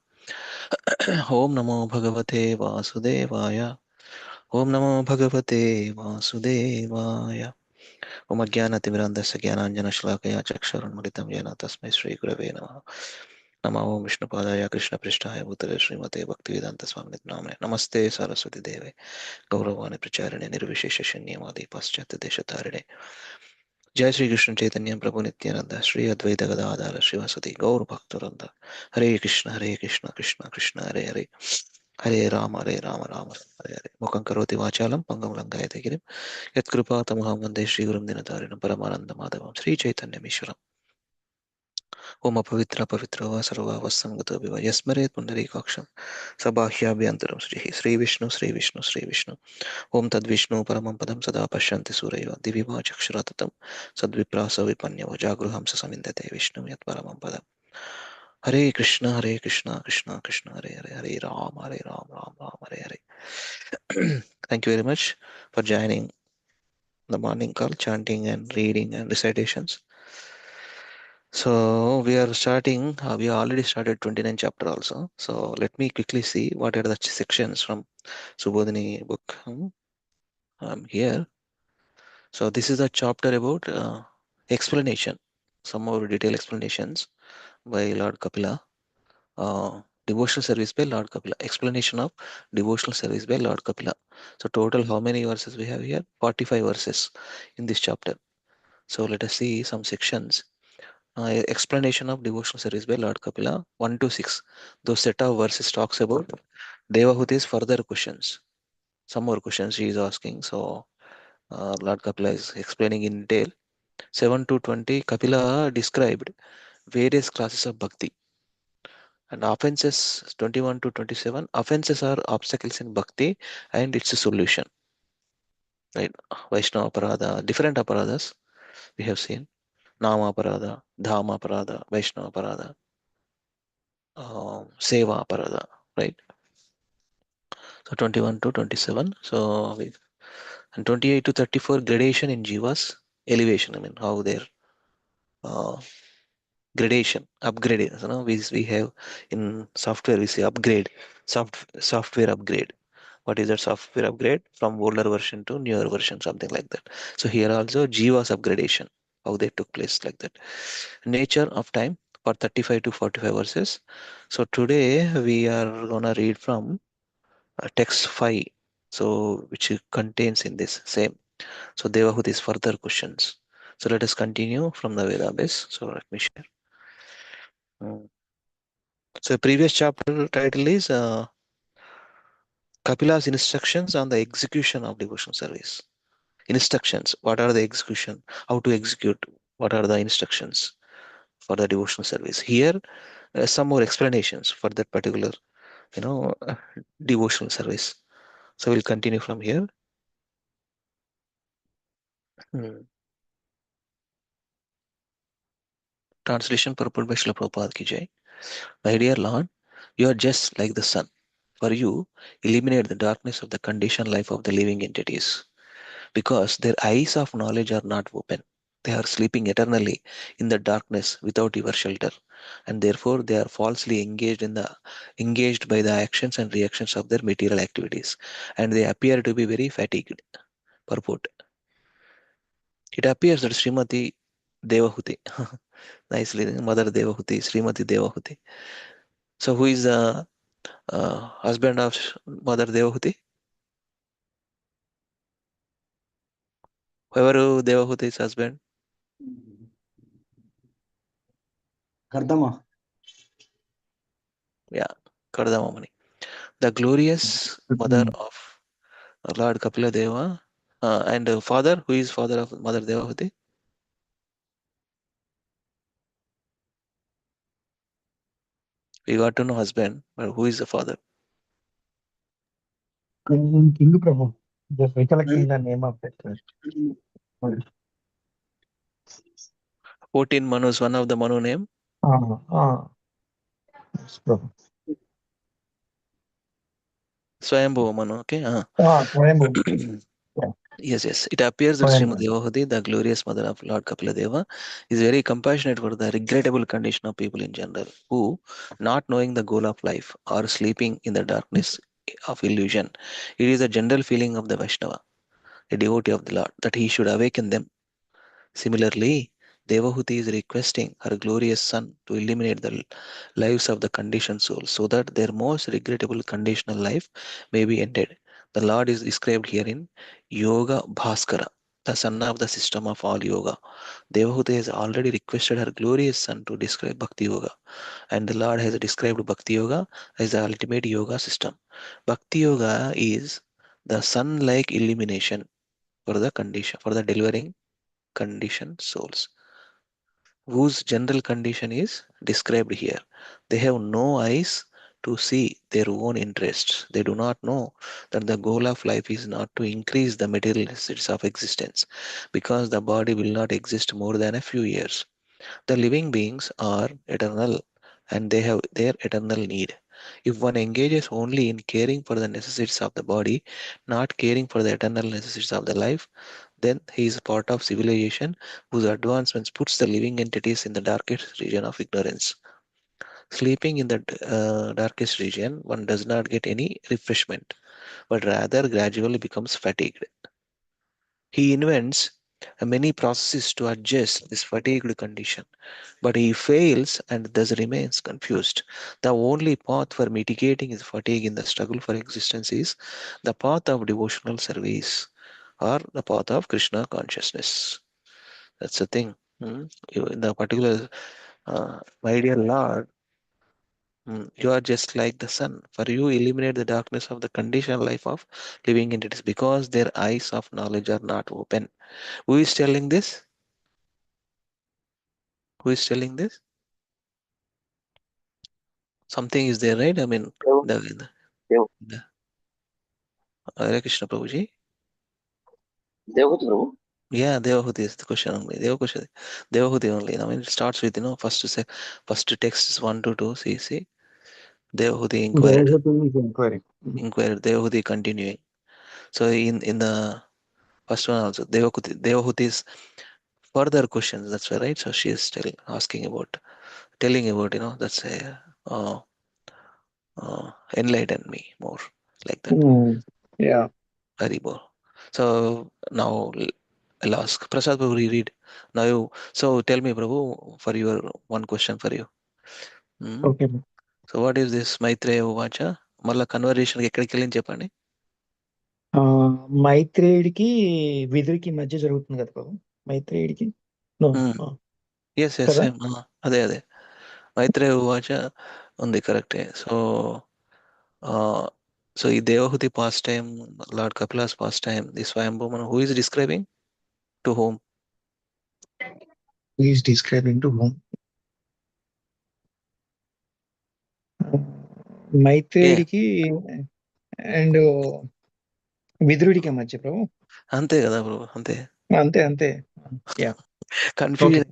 Om Namo Bhagavate Vasudevaya. Om Namo Bhagavate Vasudevaya. Om Ajnanatimirandasya Jnananjana Shlakaya Chakshurunmilitam Jena Tasmai Shri Gurave Namaha. Namo Om Vishnupadaya Krishna Prishtaya Bhutale Srimate Bhaktivedanta Swamini Namane. Namaste Saraswati Deve. Gauravani Pracharine Nirvishesha Shanyamadi Paschat Deshatarine. जय श्री कृष्ण चैतन्य प्रभु नित्यानंद श्री अद्वैत गदाधर शिवसति गौर भक्तवृंद हरे कृष्ण कृष्ण कृष्ण हरे हरे हरे राम राम हरे हरे मुखं करोति वाचालं पंगं लङ्घयति गिरिं यत्कृपातमहं वन्दे श्रीगुरुं दिनतारिणं परमानन्दमाधवं श्रीचैतन्यमीश्वरम् ओम अपवित्र पवित्र वा सर्वावस्थं विव यस्मरेत् पुण्डरीकाक्षं सबाह्याभ्यन्तरं श्री विष्णु ओम तद्विष्णु परमं पदं सदा पश्यन्ति सूरयो दिवि वा चक्षुरततं सद्विप्रासो विपन्यो जागृहं स समिन्दते विष्णु यत्परमं पदम् हरे Krishna Krishna Krishna Hare Hare Hare Ram Ram Hare Hare Thank you very much for joining the morning call chanting and reading and recitations. So we are starting, we already started 29 chapter also. So let me quickly see what are the sections from Subodhini book. I'm here. So this is a chapter about explanation, some more detailed explanations by Lord Kapila. Devotional service by Lord Kapila. Explanation of devotional service by Lord Kapila. So total how many verses we have here? 45 verses in this chapter. So let us see some sections. Explanation of devotional service by Lord Kapila 1 to 6. Those set of verses talks about Devahuti's further questions. Some more questions he is asking. So Lord Kapila is explaining in detail. 7 to 20, Kapila described various classes of bhakti. And offenses 21 to 27, offenses are obstacles in bhakti and its a solution. Right? Vaishnava Aparada, different aparadas we have seen. Nama Aparada, Dhama Aparada, Vaishnava Aparada, Seva Aparada. Right? So 21 to 27. So and 28 to 34, gradation in jivas, elevation. I mean, how their uh, gradation upgrade, we have in software we say upgrade, software upgrade. What is that software upgrade? From older version to newer version, something like that. So here also jivas upgradation, how they took place like that. Nature of time for 35 to 45 verses. So today we are gonna read from text 5, so which contains in this same. So Devahuti's further questions. So let us continue from the Veda base. So let me share. Mm. So previous chapter title is Kapila's instructions on the execution of devotional service. Instructions. What are the execution? How to execute? What are the instructions for the devotional service? Here, some more explanations for that particular, you know, devotional service. So we'll continue from here. Translation purport by Srila Prabhupada ki jai. My dear Lord, you are just like the sun. For you, eliminate the darkness of the conditioned life of the living entities, because their eyes of knowledge are not open. They are sleeping eternally in the darkness without your shelter, and therefore they are falsely engaged by the actions and reactions of their material activities, and they appear to be very fatigued. Purport. It appears that Srimati Devahuti, nicely, Mother Devahuti, Srimati Devahuti. So who is the husband of Mother Devahuti? Whoever Devahuti's husband? Kardama. Yeah, Kardama Muni. The glorious mother of Lord Kapila Deva, and father, who is father of Mother Devahuti? We got to know husband, but who is the father? King Prabhu. Just Hmm? recollecting the name of that. 14 Manus, one of the Manu name? Yes, Prabhu. Swayambhu Manu, okay? Swayambhu. Yeah, Yes. It appears that Srimati Swayambhu. Devahuti, the glorious mother of Lord Kapila Deva, is very compassionate for the regrettable condition of people in general, who, not knowing the goal of life, are sleeping in the darkness of illusion. It is a general feeling of the Vaishnava, a devotee of the Lord, that he should awaken them. Similarly, Devahuti is requesting her glorious son to eliminate the lives of the conditioned souls, so that their most regrettable conditional life may be ended. The Lord is described here in Yoga Bhaskara, the son of the system of all yoga. Devahuti has already requested her glorious son to describe Bhakti Yoga, and the Lord has described Bhakti Yoga as the ultimate yoga system. Bhakti Yoga is the sun-like illumination for the delivering conditioned souls, whose general condition is described here. They have no eyes to see their own interests. They do not know that the goal of life is not to increase the material necessities of existence, because the body will not exist more than a few years. The living beings are eternal, and they have their eternal need. If one engages only in caring for the necessities of the body, not caring for the eternal necessities of the life, then he is part of civilization whose advancements puts the living entities in the darkest region of ignorance. Sleeping in the darkest region, one does not get any refreshment, but rather gradually becomes fatigued. He invents many processes to adjust this fatigued condition, but he fails and thus remains confused. The only path for mitigating his fatigue in the struggle for existence is the path of devotional service, or the path of Krishna consciousness. That's the thing. In the particular, my dear Lord, you are just like the sun. For you, eliminate the darkness of the conditioned life of living entities, because their eyes of knowledge are not open. Who is telling this? Who is telling this? Something is there, right? I mean, the, Dev, the Hare Krishna Prabhuji. Devahuti Prabhu. Yeah, Devahuti is the question only. Devahuti only. I mean, it starts with, first text is 1 to 2. See. Devahuti inquired. Devahati is inquiring. Devahuti continuing. So in the first one also, Devahuti's further questions. That's why, right? So she is still telling about, that's a enlighten me more, like that. Yeah. Haribol. So now I'll ask Prasad Prabhu, read. Now so tell me, Prabhu, for your one question for you. Hmm? Okay. So what is this Maitreya Uvacha? మళ్ళా conversation ఎక్కడికి వెళ్ళి చెప్పండి. మైత్రేయుడికి విదురికి మధ్య జరుగుతుంది కదా బాబు మైత్రేయుడికి No. Yes కదా same అదే మైత్రేయ ఉవాచ ఉంది కరెక్టే. So So in Devahuti pastime, Lord Kapila's pastime, this Swayambhu, who is describing to whom? He is describing to whom? మైత్రేయుడికి అండ్ విదురుడికి మధ్య ప్రభు. అంతే కదా ప్రభు, అంతే అంతే. Yeah, confusion,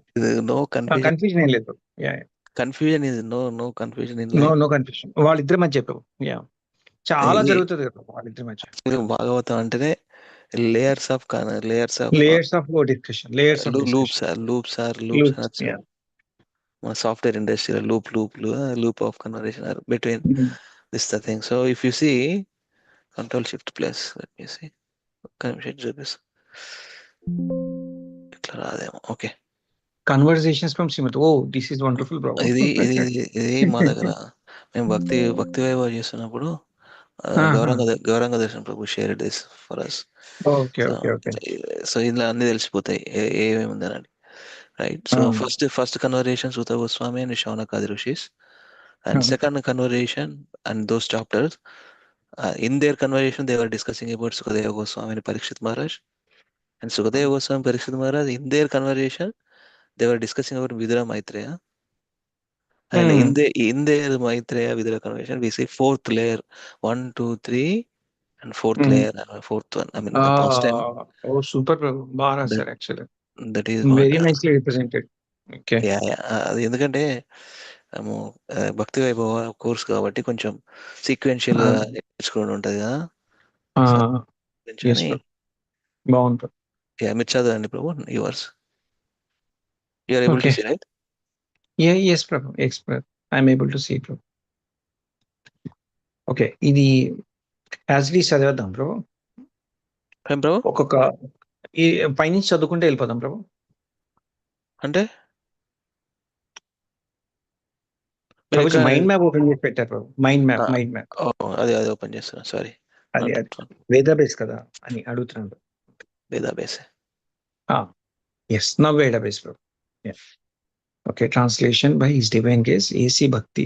no confusion, confusion ఏం లేదు. Yeah, confusion is no confusion in no life. Confusion వాళ్ళిద్దరి మధ్య ప్రభు. యా, చాలా జరుగుతుంది కదా వాళ్ళిద్దరి మధ్య. భాగవతం అంటేనే layers of discussion, layers of loops yeah. మన సాఫ్ట్వేర్ ఇండస్ట్రీలో loop of conversation are between this the thing. So if you see control shift plus, let me see, ఇట్లా రాదేమో. ఓకే, కన్వర్సేషన్స్ ఫ్రమ్ శ్రీమతి. Oh, this is wonderful bro. ఇది మా దగ్గర మేము భక్తి వైభవం చేస్తున్నప్పుడు గౌరంగ దర్శనం ప్రభు share this for us. Okay. So ఇందులో అన్ని తెలిసిపోతాయి ఏమేమి ఉందని, right. So first conversation Sutta Goswami and Shaunakadi Rishis, and second conversation and those chapters, in their conversation they were discussing about Sukadeva Goswami and Parikshit Maharaj, and Sukadeva Goswami and Parikshit Maharaj, in their conversation they were discussing about Vidura Maitreya, and in their Maitreya Vidura conversation we see fourth layer, 1 2 3 and fourth layer, fourth one, I mean the past time. Oh, super ప్రభు, బాగా రాశారు actually. That is very nicely represented. Okay. అది ఎందుకంటే భక్తి వైభవ course కాబట్టి కొంచెం sequential గా నేర్చుకోవడం ఉంటది కదా. బాగుంటుంది. మీరు చదవండి ప్రభు, yours you are able to see, right? yes ప్రభు, I am able to see ప్రభు. ఓకే, ఇది యాజ్ ఇట్ ఈస్ చదివేద్దాం ప్రభు. ఒక్కొక్క పైనుంచి చదువుకుంటే వెళ్ళిపోదాం ప్రభు. అంటే మైండ్ మ్యాప్ ఓపెన్ చేసి పెట్టారు ప్రభు. మైండ్ మ్యాప్ అది ఓపెన్ చేస్తున్నా, సారీ. అది వేదాబేస్ కదా అని అడుగుతున్నాడు. వేదాబేస్, ఎస్, నా Vedabase Prabhu. Okay, translation by his divine grace AC Bhakti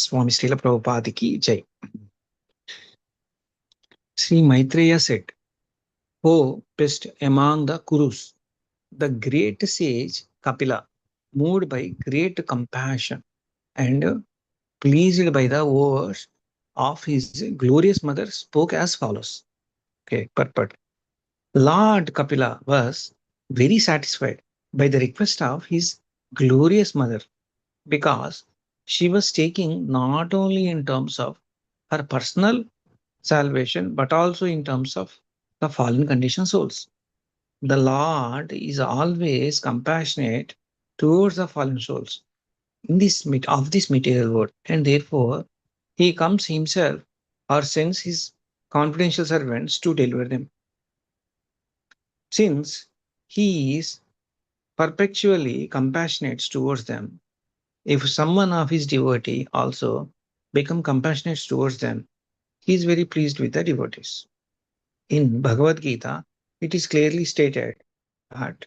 Swami Srila ప్రభుపాదికి జై. Sri Maitreya said, "O best among the Kurus, the great sage Kapila, moved by great compassion and pleased by the words of his glorious mother, spoke as follows." Okay, purport. Lord Kapila was very satisfied by the request of his glorious mother, because she was taking not only in terms of her personal salvation but also in terms of the fallen conditioned souls. The Lord is always compassionate towards the fallen souls in this material world, and therefore he comes himself or sends his confidential servants to deliver them. Since he is perpetually compassionate towards them, if someone of his devotee also become compassionate towards them, he is very pleased with the devotees. In Bhagavad Gita, it is clearly stated that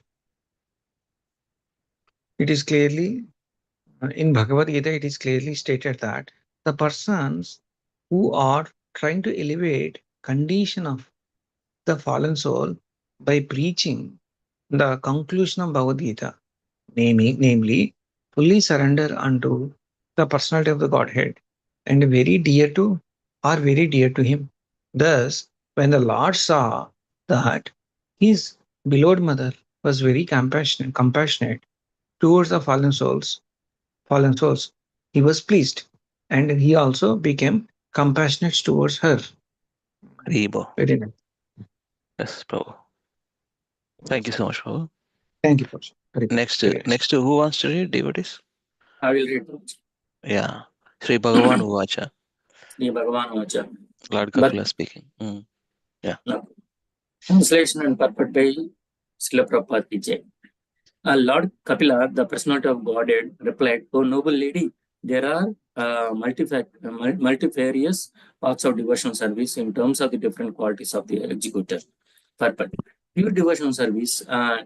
the persons who are trying to elevate condition of the fallen soul by preaching the conclusion of Bhagavad Gita, namely fully surrender unto the personality of the Godhead and very dear to him. Thus, when the Lord saw that his beloved mother was very compassionate towards the fallen souls, he was pleased, and he also became compassionate towards her. Very nice. Yes, Prabhu. Thank you so much, Prabhu. Thank you, Prabhu. Next, who wants to read, devotees? I will read. Yeah. Sri Bhagavan Uvacha. Sri Bhagavan Uvacha. Lord Kapila speaking. Yeah. No. Translation and purport by Srila Prabhupada ki jai. Lord Kapila, the personality of Godhead, replied, "O noble lady, there are multifarious paths of devotional service in terms of the different qualities of the executor." Purport. Pure devotional service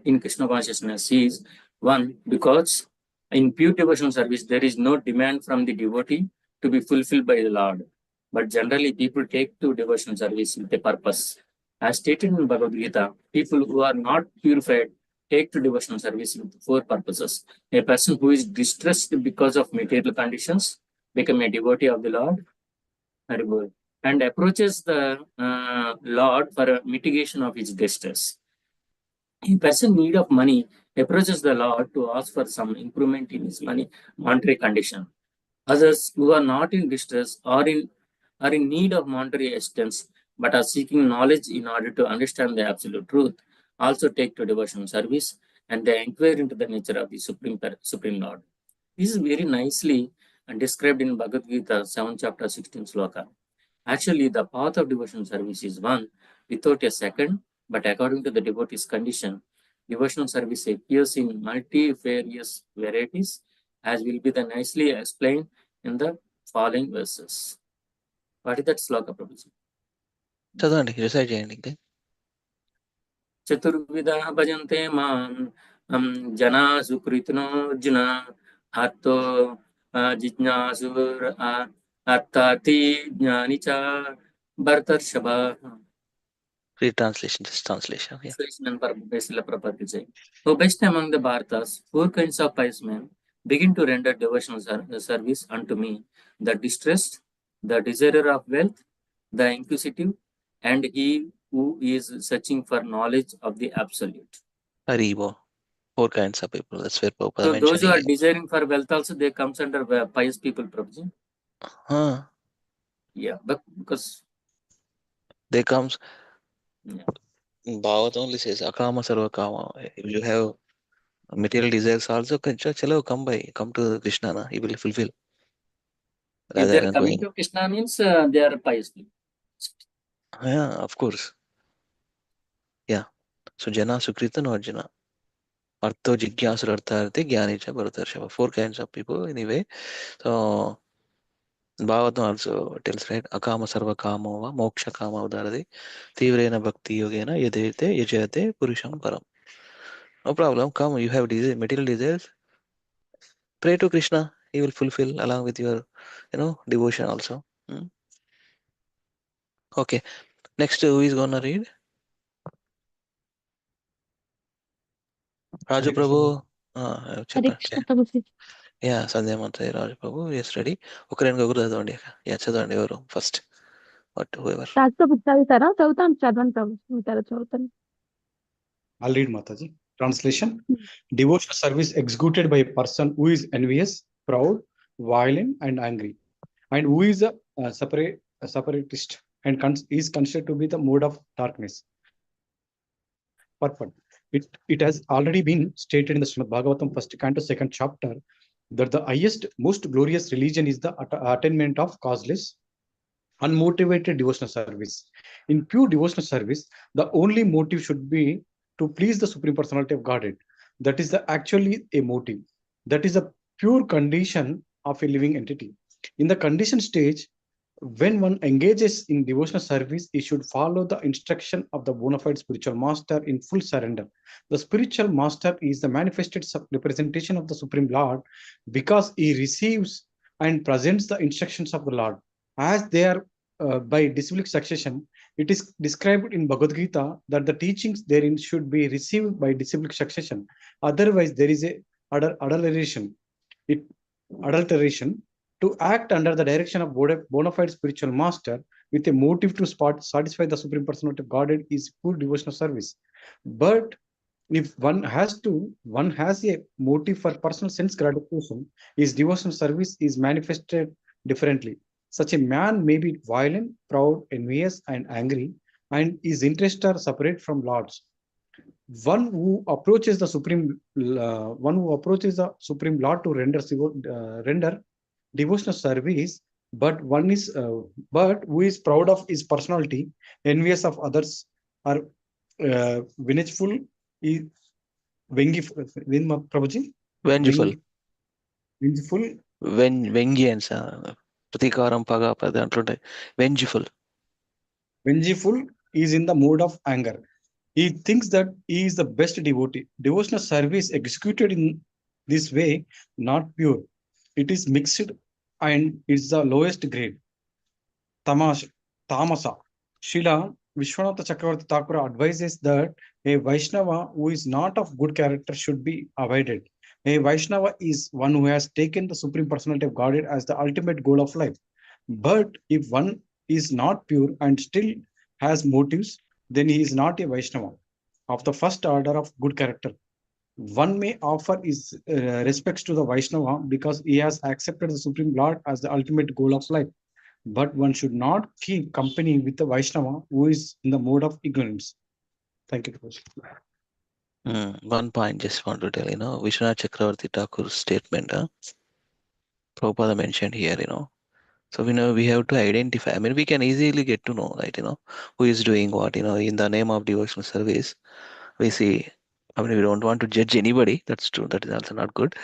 in Krishna consciousness is one, because in pure devotional service there is no demand from the devotee to be fulfilled by the Lord. but generally people take to devotional service with a purpose. As stated in Bhagavad Gita, people who are not purified take to devotional service with four purposes. A person who is distressed because of material conditions become a devotee of the Lord and approaches the Lord for a mitigation of his distress. A person in need of money approaches the Lord to ask for some improvement in his monetary condition. Others who are not in distress are in need of monetary assistance but are seeking knowledge in order to understand the absolute truth also take to devotional service and they inquire into the nature of the Supreme Lord. This is very nicely described in Bhagavad Gita 7 chapter 16 sloka. Actually, the path of devotional service is one without a second, but according to the devotee's condition, devotional service appears in multifarious varieties, as will be nicely explained in the following verses. What is that sloka, Prabhuji? చదవండి reside చేయండి ఇంకా చతుర్విధ భజంతే మాం జనా సుకృతినోర్జున ఆర్తో జిజ్ఞాసుర్ అర్థార్థి జ్ఞాని చ భరతర్షభ. Translation. Yeah. Translation and Srila Prabhupada is saying, "O best among the Bharatas, four kinds of pious men begin to render devotional service unto me: the distressed, the desirer of wealth, the inquisitive, and he who is searching for knowledge of the absolute." Haribo. Four kinds of people. That's where Prabhupada So mentioned. those who are desiring for wealth also, they comes under pious people, Prabhuji. Yeah, but because they comes. Yeah. Bhagavad only says akama sarva kama. If you have material desires also, chalo come to Krishna, na, he will fulfill. If they are coming to Krishna means they are pious people. Yeah, of course. Yeah. So jana sukrita arjuna. Artho jigyasur artharthi jnani cha bharatarshava. Four kinds of people anyway. So Bhagavatam also tells, right? Akama sarva kamo va moksha kama udarade tivrena bhakti yogena yadete yajate purusham param. No problem. Come, you have material desires. Pray to Krishna. He will fulfill along with your, devotion also. Okay. Next, who is gonna read? Raju Prabhu. Yeah, Sandhya Mantra, Raju Prabhu. Yes, ready. Okay, and go to the India. Yeah, chadandi evaru first. But whoever. Raju Prabhu చదువుతారా? చదువుతాను, చదవండి ప్రభు. చదువుతారా? చదువుతాను. I'll read, Mataji. Translation. Devotional service executed by a person who is envious, proud, violent, and angry, and who is a separatist and is considered to be the mode of darkness. Purport. It has already been stated in the Srimad Bhagavatam first canto, second chapter, that the highest, most glorious religion is the attainment of causeless, unmotivated devotional service. In pure devotional service, the only motive should be to please the Supreme Personality of Godhead. That is actually a motive. That is a pure condition of a living entity. In the conditioned stage, when one engages in devotional service, he should follow the instruction of the bona fide spiritual master in full surrender. The spiritual master is the manifested representation of the Supreme Lord because he receives and presents the instructions of the Lord. As they are by disciplic succession, it is described in Bhagavad Gita that the teachings therein should be received by disciplic succession. Otherwise, there is a adulteration. To act under the direction of bona fide spiritual master with a motive to satisfy the Supreme Personality of Godhead is pure devotional service. But if one has a motive for personal sense gratification, his devotional service is manifested differently. Such a man may be violent, proud, envious, and angry, and his interests are separate from Lord's. One who approaches the Supreme Lord to render devotional service, but who is proud of his personality, envious of others, or vengeful. Vengeance. Pratikaram paga pada. Vengeful is in the mode of anger. He thinks that he is the best devotee. Devotional service executed in this way, not pure. It is mixed and it's the lowest grade. Tamasa. Srila Vishwanatha Chakravarti Thakur advises that a Vaishnava who is not of good character should be avoided. A Vaishnava is one who has taken the Supreme Personality of Godhead as the ultimate goal of life. But if one is not pure and still has motives, then he is not a Vaishnava of the first order of good character. One may offer his respects to the Vaishnava because he has accepted the Supreme Lord as the ultimate goal of life. But one should not keep company with the Vaishnava who is in the mode of ignorance. Thank you. One point just want to tell, Vishwanath Chakravarti Thakur's statement, Prabhupada mentioned here, So we have to identify. I mean, we can easily get to know, right? Who is doing what, in the name of devotional service. We see, I mean, we don't want to judge anybody. That's true. That is also not good.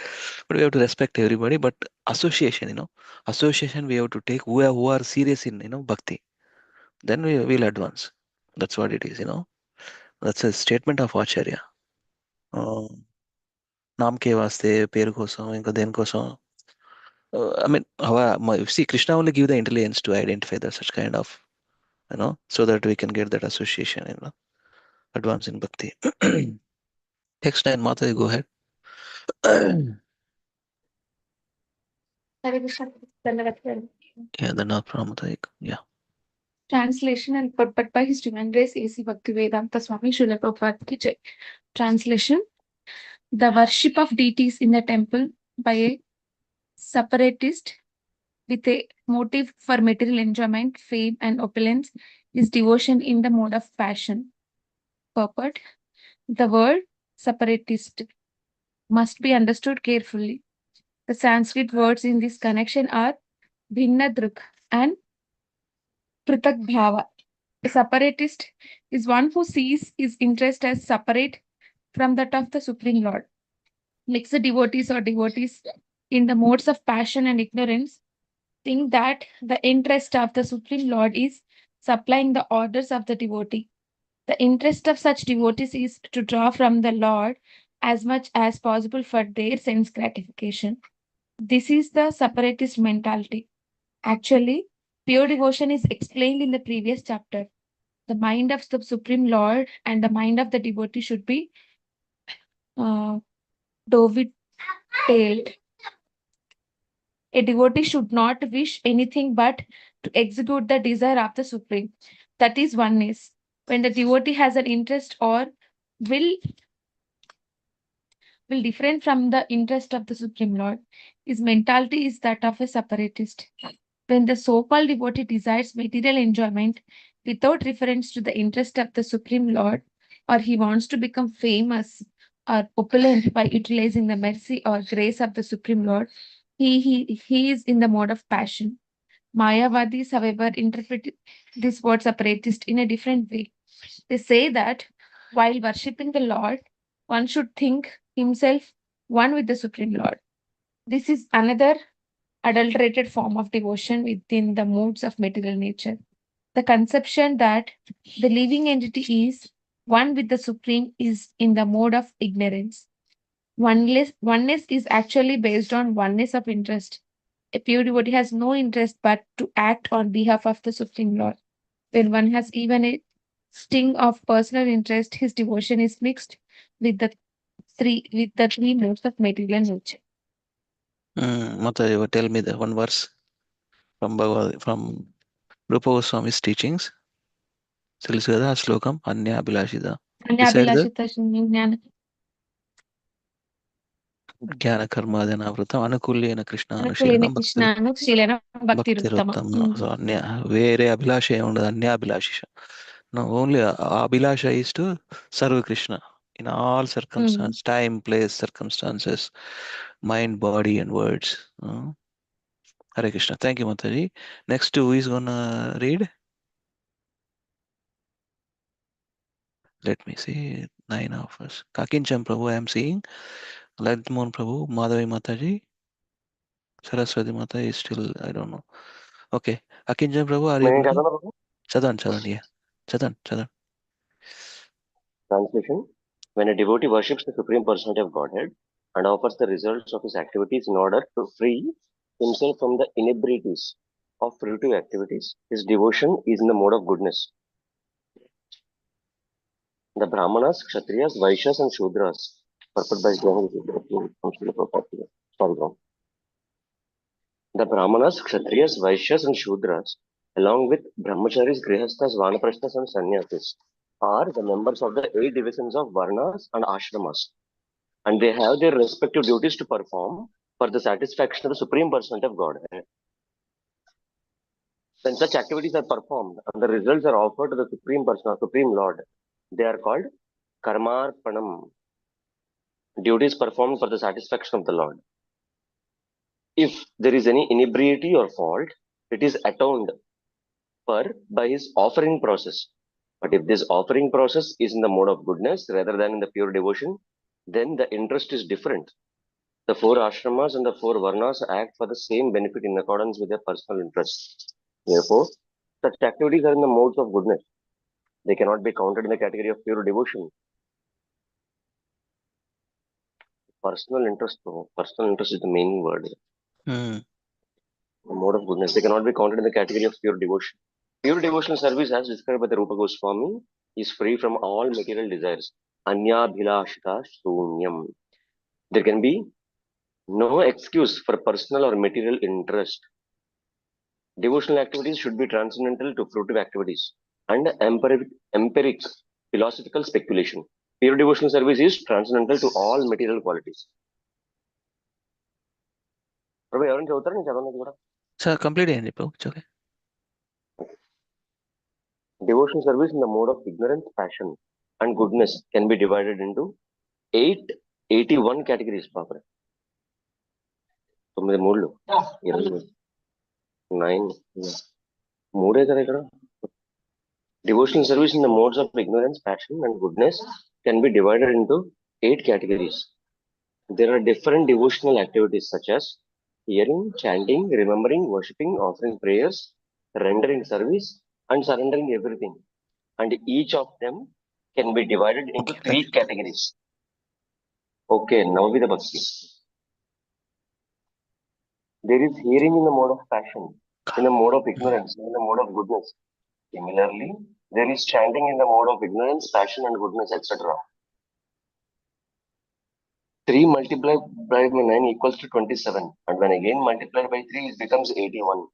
But we have to respect everybody. But association, association we have to take who are serious in, bhakti. Then we will advance. That's what it is, That's a statement of Acharya. నామ్ కే వాస్తే పేరు కోసం ఇంకా దేనికోసం I mean see Krishna only give the intelligence to identify the such kind of so that we can get that association advance in bhakti. Text 9 Mata, go ahead. Yeah, then yeah. Translation and purport by His Divine Grace A.C. Bhaktivedanta Swami Srila Prabhupada ki Jai. Translation: the worship of deities in the temple by a separatist with a motive for material enjoyment, fame, and opulence is devotion in the mode of passion. Purport: the word separatist must be understood carefully. The Sanskrit words in this connection are Bhinnadruk and Pritak Bhava. A separatist is one who sees his interest as separate from that of the Supreme Lord. Mixed devotees or devotees in the modes of passion and ignorance think that the interest of the Supreme Lord is supplying the orders of the devotee. The interest of such devotees is to draw from the Lord as much as possible for their sense gratification. This is the separatist mentality. Actually, pure devotion is explained in the previous chapter. The mind of the Supreme Lord and the mind of the devotee should be dovetailed. A devotee should not wish anything but to execute the desire of the Supreme. That is oneness. When the devotee has an interest or will different from the interest of the Supreme Lord, his mentality is that of a separatist. When the so-called devotee desires material enjoyment without reference to the interest of the Supreme Lord, or he wants to become famous or opulent by utilizing the mercy or grace of the Supreme Lord, he is in the mode of passion. Mayavadis, however, interpret this word separatist in a different way. They say that while worshipping the Lord, one should think himself one with the Supreme Lord. This is another adulterated form of devotion within the moods of material nature. The conception that the living entity is one with the Supreme is in the mode of ignorance. Oneness is actually based on oneness of interest. A pure devotee has no interest but to act on behalf of the Supreme Lord. When one has even a sting of personal interest, his devotion is mixed with the three modes of material nature. Mata, tell me the one verse from from Rupa Goswami's teachings. Silsada Slokam Anya Abhilashida. Beside that, Jnana Karmadana Vratam Anukulena Krishna Anushilana Bhakti Ruttam. So Anya, where Abhilasha and Anya Abhilasha. No, only Abhilasha is to serve Krishna in all circumstances, time, place, circumstances, mind, body, and words. Hare Krishna. Thank you, Mataji. Next, who is gonna read? Let me see. 9 of us. Kakincham Prabhu, I am seeing. Ladmon Prabhu, Madhavi Mataji. Saraswati Mata is still, I don't know. Okay. Akincham Prabhu, are you able to? Chadan, yeah. Chadan. Translation: when a devotee worships the Supreme Personality of Godhead and offers the results of his activities in order to free himself from the inebriaties of fruitive activities, his devotion is in the mode of goodness. The Brahmanas, Kshatriyas, Vaishyas, and Shudras, purport by the Brahmanas, Kshatriyas, Vaishyas, and Shudras, along with Brahmacharis, Grihasthas, Vanaprasthas, and Sannyasis, are the members of the 8 divisions of Varnas and Ashramas, and they have their respective duties to perform for the satisfaction of the Supreme Personality of Godhead. When such activities are performed and the results are offered to the Supreme Person, Supreme Lord, they are called Karmarpanam, duties performed for the satisfaction of the Lord. If there is any inebriety or fault, it is atoned for by his offering process. But if this offering process is in the mode of goodness rather than in the pure devotion, then the interest is different. The 4 ashramas and the 4 varnas act for the same benefit in accordance with their personal interests. Therefore, such activities are in the modes of goodness. They cannot be counted in the category of pure devotion. Personal interest is the main word. The mode of goodness. They cannot be counted in the category of pure devotion. Pure devotional service, as described by the Rupa Goswami, is free from all material desires. Anya bhilashita shunyam. There can be no excuse for personal or material interest. Devotional activities should be transcendental to fruitive activities and empiric philosophical speculation. Pure devotional service is transcendental to all material qualities. Sir, complete it, it's okay. Devotional service in the mode of ignorance, passion, and goodness can be divided into 81 categories. 9. Devotional service in the modes of ignorance, passion, and goodness can be divided into 8 categories. There are different devotional activities such as hearing, chanting, remembering, worshipping, offering prayers, rendering service, and surrendering everything. And each of them can be divided into 3 categories. Okay, now with the bhakti. There is hearing in the mode of passion, in the mode of ignorance, in the mode of goodness. Similarly, there is chanting in the mode of ignorance, passion, and goodness, etc. 3 multiplied by 9 equals to 27, and when again multiplied by 3, it becomes 81.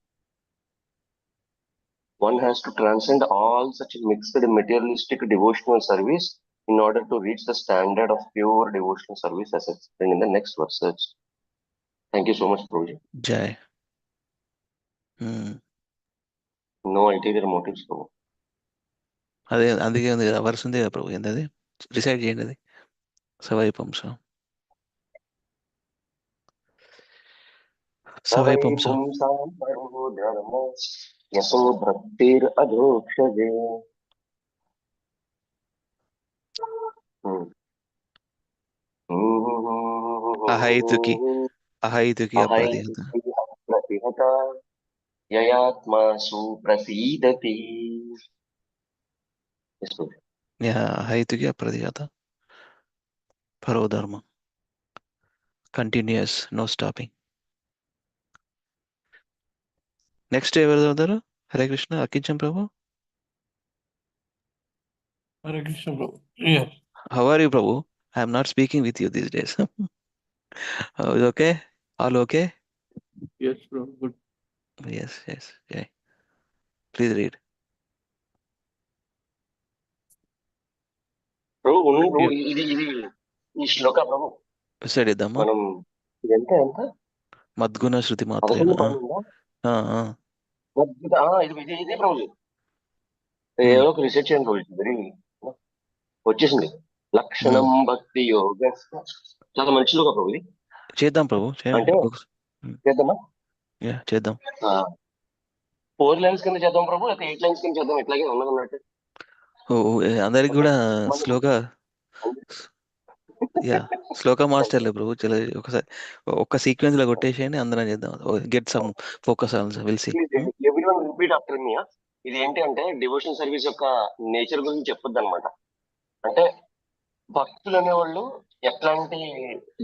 One has to transcend all such mixed materialistic devotional service in order to reach the standard of pure devotional service as explained in the next verses. Thank you so much, Prabhuji. Jai. No ulterior motives, Prabhu. అదే అందుకే ఉంది కదా verse ఉంది కదా ప్రభు ఏంటది reside చేయండి అది సవైపుంసం సవైపుంసం యశో భక్తిర్ అధోక్షజే అహైతుకి అప్రతిహత యయాత్మా సుప్రసీదతి. అహైతుకి అప్రతిహత పరోధర్మ continuous no stopping. Next ఎవరు చదువుతారు? హరే కృష్ణ అకించం ప్రభు. Hare Krishna, Prabhu. Yes. How are you, Prabhu? I am not speaking with you these days. Okay? All okay? Yes, Prabhu. Good. Yes. Yeah. Please read. ప్రభు ఇది ఈ శ్లోక ప్రభు విసరిద్దామా? మనం ఎంత మద్గుణ శృతి మాత్రం ఇదే ప్రభు ఏదో ఒక రీసెర్చ్ చేయండి ప్రభు. వెరీ వచ్చేసింది లక్షణం భక్తి యోగ. చాలా మంచి శ్లోక ప్రభు ఇది. చేద్దాం ప్రభు. అంటే చేద్దామా? చేద్దాం. 4 లైన్స్ కింద చేద్దాం ప్రభు, లేకపోతే 8 లైన్స్ కింద చేద్దాం? ఎట్లాగే ఉన్నదన్నట్టు అందరికి కూడా శ్లోక మాస్టర్లే ప్రభు. చలో ఒకసారి ఒక్క సీక్వెన్స్ లో కొట్టేసేయండి, అందరం చేద్దాం. Get some focus on will see. Everyone repeat after me. ఇది ఏంటి అంటే డివోషనల్ సర్వీస్ యొక్క నేచర్ గురించి చెప్పొద్దు అనమాట. అంటే భక్తులు అనేవాళ్ళు ఎట్లాంటి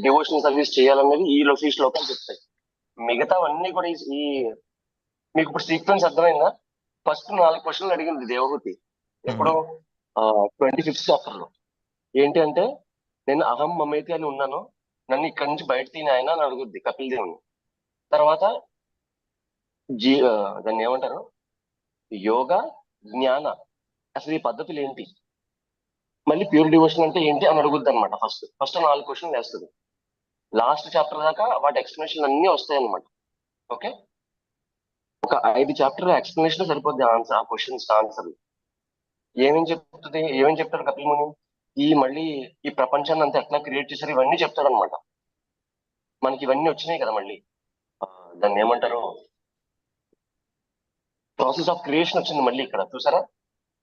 డివోషనల్ సర్వీస్ చేయాలనేది ఈ శ్లోకాలు చెప్తాయి. మిగతావన్నీ కూడా ఈ మీకు ఇప్పుడు సీక్వెన్స్ అర్థమైందా? ఫస్ట్ 4 క్వశ్చన్లు అడిగింది దేవహూతి ఎప్పుడు 25th చాప్టర్ లో. ఏంటి అంటే నేను అహం మమేతి అని ఉన్నాను, నన్ను ఇక్కడి నుంచి బయట తీని ఆయన అని అడుగుద్ది కపిల్ దేవుని. తర్వాత దాన్ని ఏమంటారు, యోగ జ్ఞాన అసలు ఈ పద్ధతులు ఏంటి, మళ్ళీ ప్యూర్ డివోషన్ అంటే ఏంటి అని అడుగుద్ది అనమాట. ఫస్ట్ 4 క్వశ్చన్లు వేస్తుంది. లాస్ట్ చాప్టర్ దాకా వాటి ఎక్స్ప్లెనేషన్ అన్ని వస్తాయి అనమాట. ఓకే, ఒక 5 చాప్టర్ ఎక్స్ప్లెనేషన్ సరిపోద్ది ఆన్సర్, ఆ క్వశ్చన్స్ ఆన్సర్. ఏమేం చెప్తాడు కపిల్ ముని, మళ్ళీ ఈ ప్రపంచాన్ని అంతా ఎట్లా క్రియేట్ చేశారు ఇవన్నీ చెప్తాడు అనమాట. మనకి ఇవన్నీ వచ్చినాయి కదా, మళ్ళీ దాన్ని ఏమంటారు, ప్రాసెస్ ఆఫ్ క్రియేషన్ వచ్చింది మళ్ళీ ఇక్కడ. చూసారా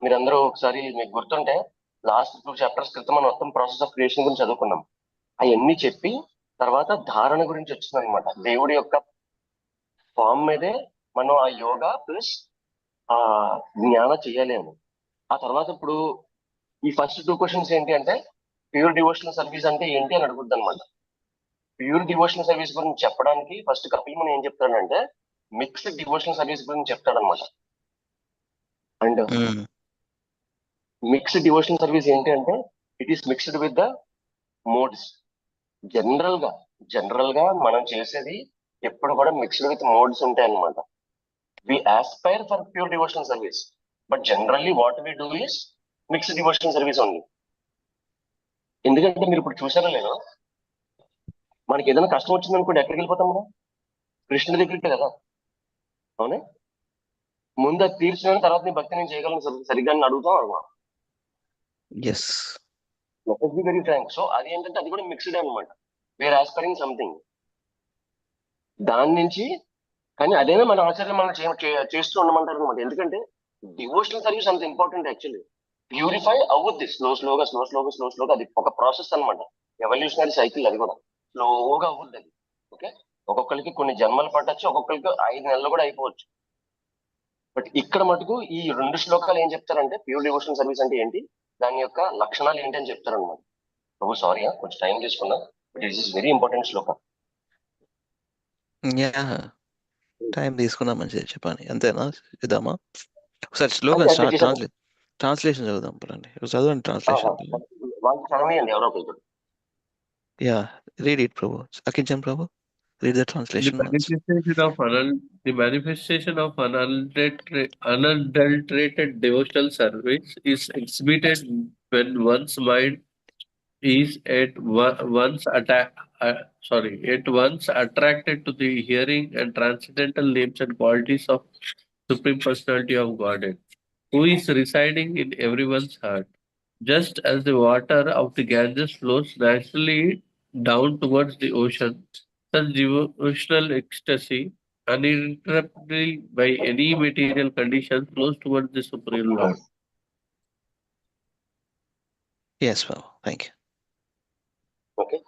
మీరందరూ ఒకసారి, మీకు గుర్తుంటే లాస్ట్ 2 చాప్టర్స్ క్రితం మనం మొత్తం ప్రాసెస్ ఆఫ్ క్రియేషన్ గురించి చదువుకున్నాం. అవన్నీ చెప్పి తర్వాత ధారణ గురించి వచ్చింది అనమాట. దేవుడి యొక్క ఫామ్ మీదే మనం ఆ యోగా ప్లస్ ఆ జ్ఞాన చేయాలి అని. ఆ తర్వాత ఇప్పుడు ఈ ఫస్ట్ 2 క్వశ్చన్స్ ఏంటి అంటే ప్యూర్ డివోషనల్ సర్వీస్ అంటే ఏంటి అని అడుగుద్ది అనమాట. ప్యూర్ డివోషనల్ సర్వీస్ గురించి చెప్పడానికి ఫస్ట్ కపిల్ ముని ఏం చెప్తాడంటే మిక్స్డ్ డివోషనల్ సర్వీస్ గురించి చెప్తాడనమాట. అండ్ మిక్స్డ్ డివోషనల్ సర్వీస్ ఏంటి అంటే it is mixed with the modes. General గా మనం చేసేది ఎప్పుడు కూడా మిక్స్డ్ విత్ మోడ్స్ ఉంటాయి అనమాట. We aspire for pure devotional service, but generally what we do is mixed devotional service only. ఎందుకంటే మీరు ఇప్పుడు చూసారా లేదు, మనకి ఏదైనా కష్టం వచ్చింది అనుకోండి ఎక్కడికి వెళ్ళిపోతాం మనం, కృష్ణుడి దగ్గరికి కదా. అవునే, ముందు అది తీర్చిన తర్వాత నీ భక్తి నేను చేయగలను సరిగ్గా అడుగుతాం అనమాట. Very Frank. సో అది ఏంటంటే అది కూడా మిక్స్డ్ అనమాట. వేర్ ఆస్పైరింగ్ సంథింగ్ దాని నుంచి, కానీ అదేనా మన ఆచార్యం మనం చేస్తూ ఉండమంటారు అనమాట. ఎందుకంటే డివోషనల్ సర్వీస్ అంత ఇంపార్టెంట్ యాక్చువల్లీ. ప్యూరిఫై అవుద్ది స్లోగా, అది ఒక ప్రాసెస్ అనమాట, ఎవల్యూషనరీ సైకిల్. అది కూడా స్లోగా అవుద్ది అది. ఓకే, ఒక్కొక్కరికి కొన్ని జన్మలు పట్టచ్చు, ఒక్కొక్కరికి 5 నెలలు కూడా అయిపోవచ్చు. బట్ ఇక్కడ మటుకు ఈ 2 శ్లోకాలు ఏం చెప్తారంటే ప్యూర్ డివోషనల్ సర్వీస్ అంటే ఏంటి, దాని యొక్క లక్షణాలు ఏంటి అని చెప్తారనమాట. ప్రభు సారీ కొంచెం టైం తీసుకున్నా, but it is very important Shloka. Time తీసుకున్నా మంచిది చెప్పండి, అంతేనా? ఇద్దామా ఒకసారి స్లోగా ట్రాన్స్లేషన్ చదువుదాం పడండి, చదవండి ట్రాన్స్లేషన్. చదవండి ఎవరో ఒకరు. యా, రీడ్ ఇట్ ప్రభు. అకించం ప్రభు, read the translation. The manifestation of unadulterated devotional service is exhibited when one's mind is at once attracted to the hearing and transcendental names and qualities of Supreme Personality of Godhead, who is residing in everyone's heart. Just as the water of the Ganges flows naturally down towards the ocean, such devotional ecstasy, uninterrupted by any material condition, flows towards the Supreme Lord. Yes, Babu. Thank you. Okay,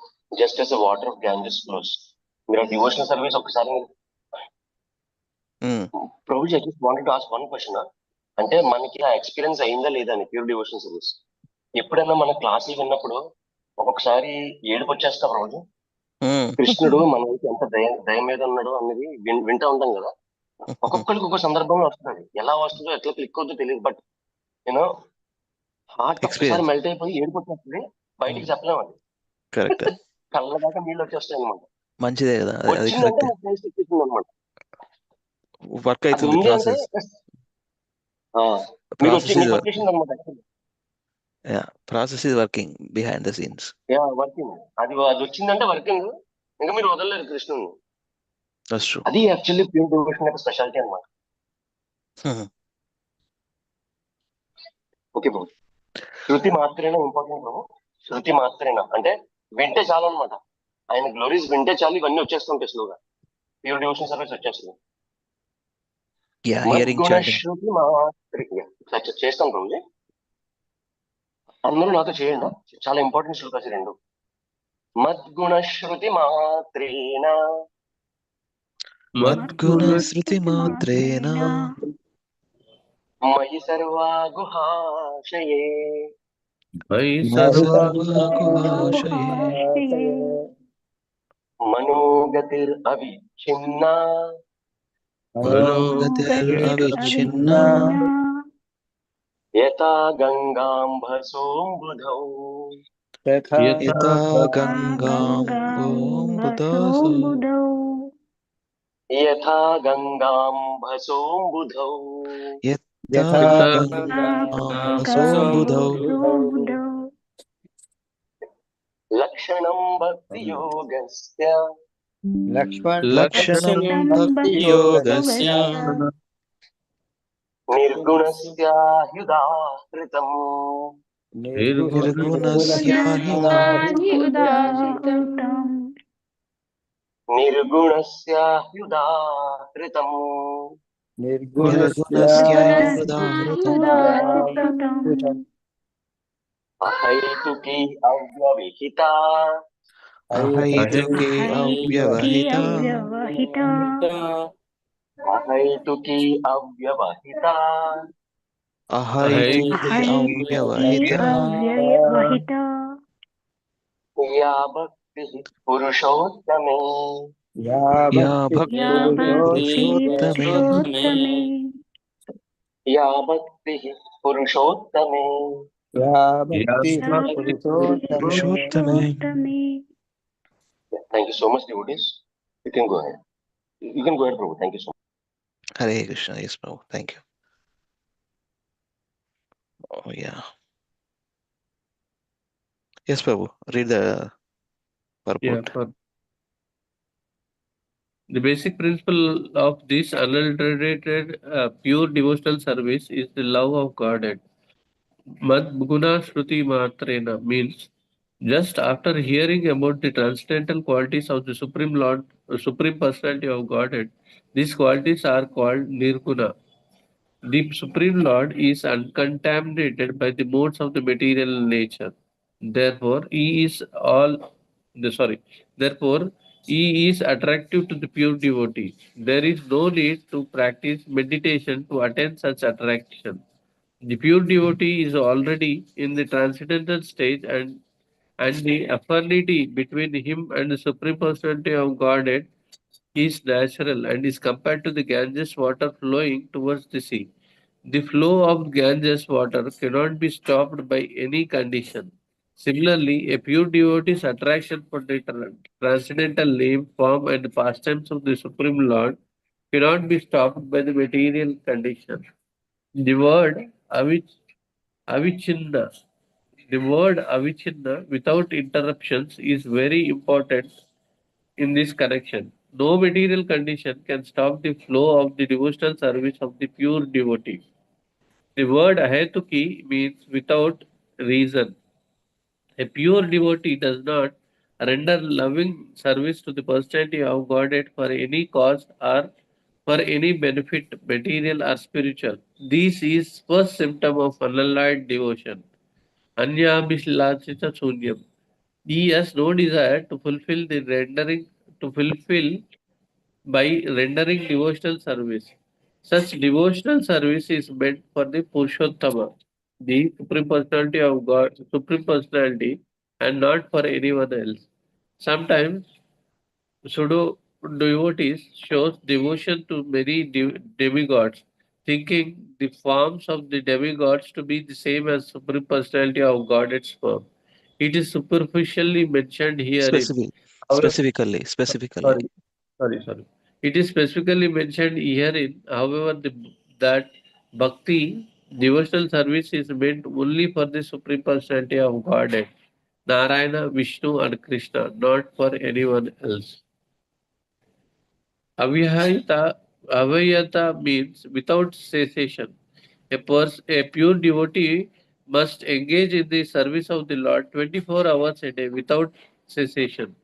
just as the water of Ganges flows. మీరు devotional service ఒకసారి Prabhuji, I just wanted to ask one question. అంటే మనకి ఆ experience అయిందా లేదా అని pure devotional service. ఎప్పుడైనా మన క్లాసులు విన్నప్పుడు ఒక్కొక్కసారి ఏడుపు వచ్చేస్తా రోజు, కృష్ణుడు మనకి ఎంత దయ మీద ఉన్నాడు అన్నది వింటా ఉంటాం కదా. ఒక్కొక్కరికి ఒక్కొక్క సందర్భంలో వస్తుంది, ఎలా వస్తుందో ఎట్లా క్లిక్ అవుతుందో తెలియదు. బట్ యూనో హార్ట్ ఒక్కసారి మెల్ట్ అయిపోయి ఏడుపు వచ్చేస్తుంది, బయటికి చెప్పలేము. అది కరెక్ట్, కళ్ళ దాకా నీళ్ళు వచ్చేస్తాయి అనమాట. మంచిదే కదా, వచ్చిందంటే అనమాట వర్క్ అవుతుంది process. Process is working behind the scenes. Working, అది వచ్చిందంటే వర్కింగ్, ఇంకా మీరు వదలలేరు కృష్ణుని. అది యాక్చువల్లీ ప్యూర్ డివోషన్ యొక్క స్పెషాలిటీ అనమాట. ఓకే బాబు, శృతి మాత్రేనా ఇంపార్టెంట్ బాబు. శృతి మాత్రేనా అంటే వింటే చాలు అనమాట. ఆయన గ్లోరీస్ వింటే చాలు, ఇవన్నీ వచ్చేస్తుంటాయి స్లోగా. ప్యూర్ డివోషన్ సర్వీస్ వచ్చేస్తుంది. శృతి మాత్రే చేస్తాం బాబుజీ, అందరూ నాతో చేయండి. చాలా ఇంపార్టెంట్ శ్లోకాస్ రెండు. మద్గుణ శృతి మాత్రేనా మయి సర్వా గుహాశయే మనోగతిర్ అవిచ్ఛిన్నా पुरोगतिरविच्छिन्ना यथा गङ्गाम्भसोऽम्बुधौ यथा यथा गङ्गाम्बोऽम्बुधौ गङ्गाम्बोऽम्बुदसो यथा गङ्गाम्भसोऽम्बुधौ यथा गङ्गाम्बसोऽम्बुधौ गङ्गाम्बोऽम्बुधौ लक्षणं भक्तियोगस्य लक्षणं भक्तियोगस्य निर्गुणस्याह्युदाहृतम् निर्गुणस्याहिदाहृतम् उदाहृतम् निर्गुणस्याह्युदाहृतम् निर्गुणस्याहिदाहृतम् उदाहृतम् अहैतुकी अव्यविहिता अहैतुके अहैतुकी अव्यवहिता अव्यवहिता अहैतुकी अव्यवहिता अहैतुके अहैतुकी अव्यवहिता अव्यवहिता या भक्तिः पुरुषोत्तमे या या भक्तिः भक्तिः पुरुषोत्तमे पुरुषोत्तमे या भक्तिः पुरुषोत्तमे या भक्तिः पुरुषोत्तमे पुरुषोत्तमे Thank you so much, devotees. You can go ahead. You can go ahead, Prabhu. Thank you so much. Hare Krishna. Yes, Prabhu. Thank you. Oh, yeah. Yes, Prabhu. Read the purport. The basic principle of this unadulterated, pure devotional service is the love of Godhead. Mad Guna Shruti Matrena means just after hearing about the transcendental qualities of the Supreme Lord, Supreme Personality of Godhead, these qualities are called Nirguna. The Supreme Lord is uncontaminated by the modes of the material nature. Therefore, Therefore, he is attractive to the pure devotee. There is no need to practice meditation to attain such attraction. The pure devotee is already in the transcendental stage, and the affinity between him and the Supreme Personality of Godhead is natural and is compared to the Ganges water flowing towards the sea. The flow of Ganges water cannot be stopped by any condition. Similarly, a pure devotee's attraction for the transcendental name, form, and pastimes of the Supreme Lord cannot be stopped by the material condition. The word avichinna, the word avichinna without interruptions is very important in this connection. No material condition can stop the flow of the devotional service of the pure devotee. The word ahetuki means without reason. A pure devotee does not render loving service to the personality of Godhead for any cause or for any benefit, material or spiritual. This is first symptom of unalloyed devotion. Anyabhislachita sunyam. He has no desire to fulfill by rendering devotional service. Such devotional service is meant for the Purushottama, the Supreme Personality of God, Supreme Personality, and not for anyone else. Sometimes pseudo devotees shows devotion to many demigods, thinking the forms of the demigods to be the same as Supreme Personality of God its form. It is superficially mentioned herein. Specific, However, specifically. sorry. It is specifically mentioned herein, however, that bhakti, devotional service, is meant only for the Supreme Personality of Godhead, Narayana, Vishnu, and Krishna, not for anyone else. Avyayata means without cessation. A pure devotee must engage in the service of the Lord 24 hours a day without cessation.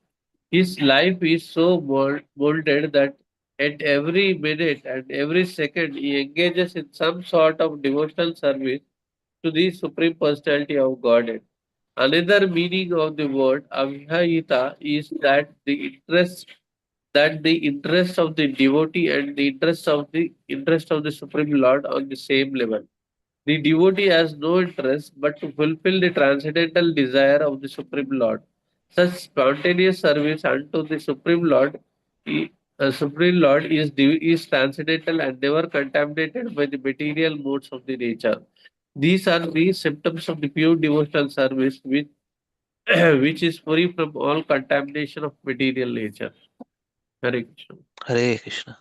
His life is so molded that at every minute and every second he engages in some sort of devotional service to the Supreme Personality of Godhead. Another meaning of the word avihayita is that the interest of the devotee and the interest of the Supreme Lord on the same level. The devotee has no interest but to fulfill the transcendental desire of the Supreme Lord. Such spontaneous service unto the Supreme Lord Supreme Lord is transcendental and never contaminated by the material modes of the nature. These are the symptoms of the pure devotional service, which is free from all contamination of material nature. Hare Krishna. Hare Krishna.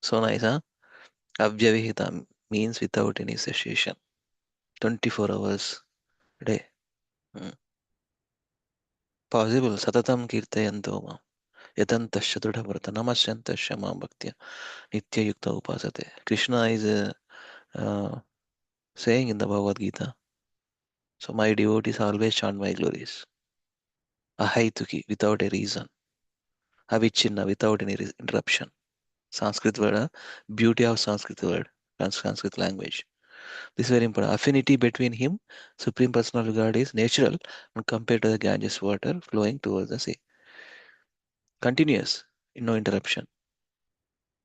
So nice, huh? Avyavihita means without any cessation. 24 hours a day. Possible. Satatam kirtayanto mam. Yatantasya dృఢవ్రత నమస్యంతస్య మాం భక్త్యా నిత్యయుక్త upasate. Krishna is saying in the Bhagavad Gita, so my devotees always chant my glories. Ahaituki, without a reason. Avichinna, without any interruption. Sanskrit word, beauty of Sanskrit word, Sanskrit language. This is very important. Affinity between him, Supreme Personal God, is natural when compared to the Ganges water flowing towards the sea. Continuous, no interruption.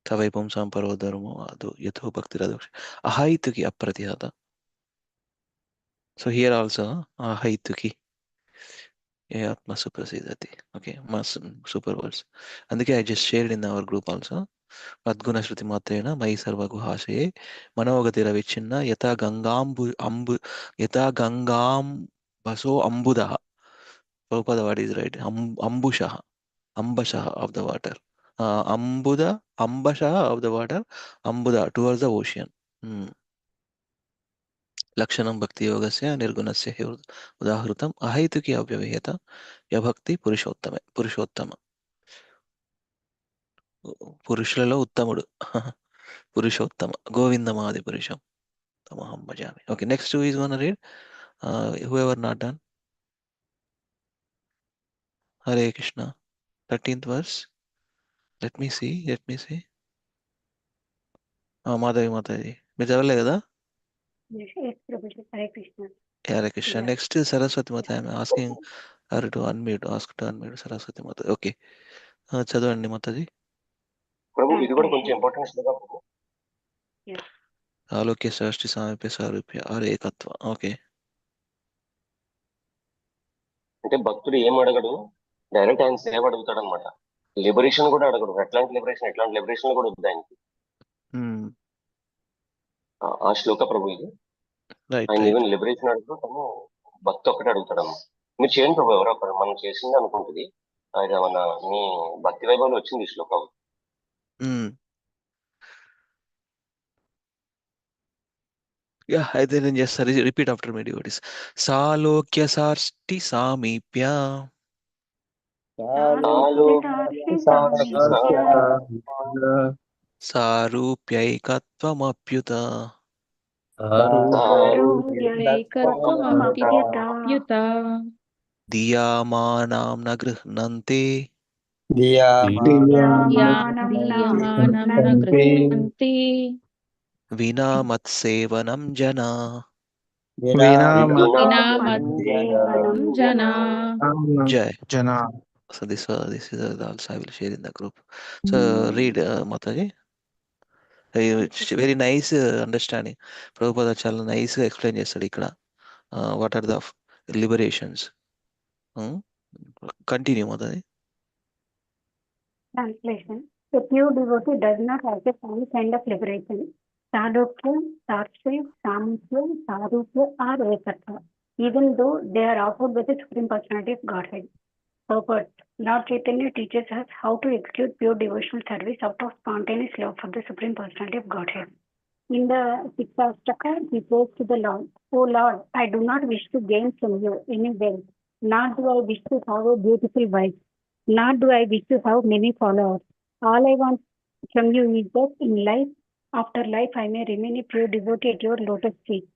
Tavaipam samparo dharmo adu yatho bhakti radhaksha. Ahaituki apratihata. So here also, ahaituki. Atma suprasidati. Okay, mas super words. అందుకే I just shared in our group also. Adguna Shruti Matrena, Mai Sarva Guhashaye, Manogatira Vichinna, Yata Gangam Baso Ambuda. Prabhupada, what is right? Ambushaha, Ambashaha of the water. Ambashaha of the water, Ambuda towards the ocean. Lakshanam Bhakti Yogasya, Nirgunasya Udahrutam, Ahaituki Avyaviheta, Yabhakti Purushottama. పురుషులలో ఉత్తముడు పురుషోత్తమ గోవిందమాది పురుషం తమహం భజామి. Okay, next who is gonna read? Whoever not done. Hare Krishna. 13th verse. Let me see. Mataji మీరు చదవలే కదా? Yes, Prabhuji. Hare Krishna. Hare Krishna. Yeah. Next is Saraswati Mata. I am asking her to unmute. Ask to unmute Saraswati Mata. Okay. చదవండి మాతాజీ. ప్రభు ఇది కూడా కొంచెం importance లేదా ప్రభు? ఆలోక్య సృష్టి సామీప్య సారూప్య are ఏకత్వ. ఓకే. అంటే భక్తుడు ఏం అడగడు, డైరెక్ట్ ఆయన సేవ అడుగుతాడు అనమాట. లిబరేషన్ కూడా అడగడు. ఎట్లాంటి లిబరేషన్ కూడా వద్దు ఆయనకి. ఆ శ్లోక ప్రభు ఇది. ఆయన ఈవెన్ లిబరేషన్ అడుగుతూ తను భక్తి ఒక్కటే అడుగుతాడమ్మా. మీరు చేయండి ప్రభు, ఎవరో ఒకరు మనం చేసింది అనుకుంటుంది. అది మన మీ భక్తి వైభవంలో వచ్చింది ఈ శ్లోకం. Yeah, I then just repeat after me, devotees. Salokya sarsti samipya. Sarupyaikattvamapyuta. Diyamanam na grihnante. Vina matsevanam jana. Jai. So this is also I will share in the group. So read Mataji. Very nice understanding. Prabhupada చాలా nice గా explain చేస్తాడు ఇక్కడ. What are the liberations? Continue Mataji. Translation. A pure devotee does not access any kind of liberation. Sadokya, Sarshya, Samkhya, Sarupya are Ekatva, even though they are offered with the Supreme Personality of Godhead. Purport. Lord Chaitanya teaches us how to execute pure devotional service out of spontaneous love for the Supreme Personality of Godhead. In the Sixastaka, he says to the Lord, "O Lord, I do not wish to gain from you any wealth, nor do I wish to have a beautiful wife, nor do I wish to have many followers. All I want from you is that in life, after life, I may remain a pure devotee at your lotus feet."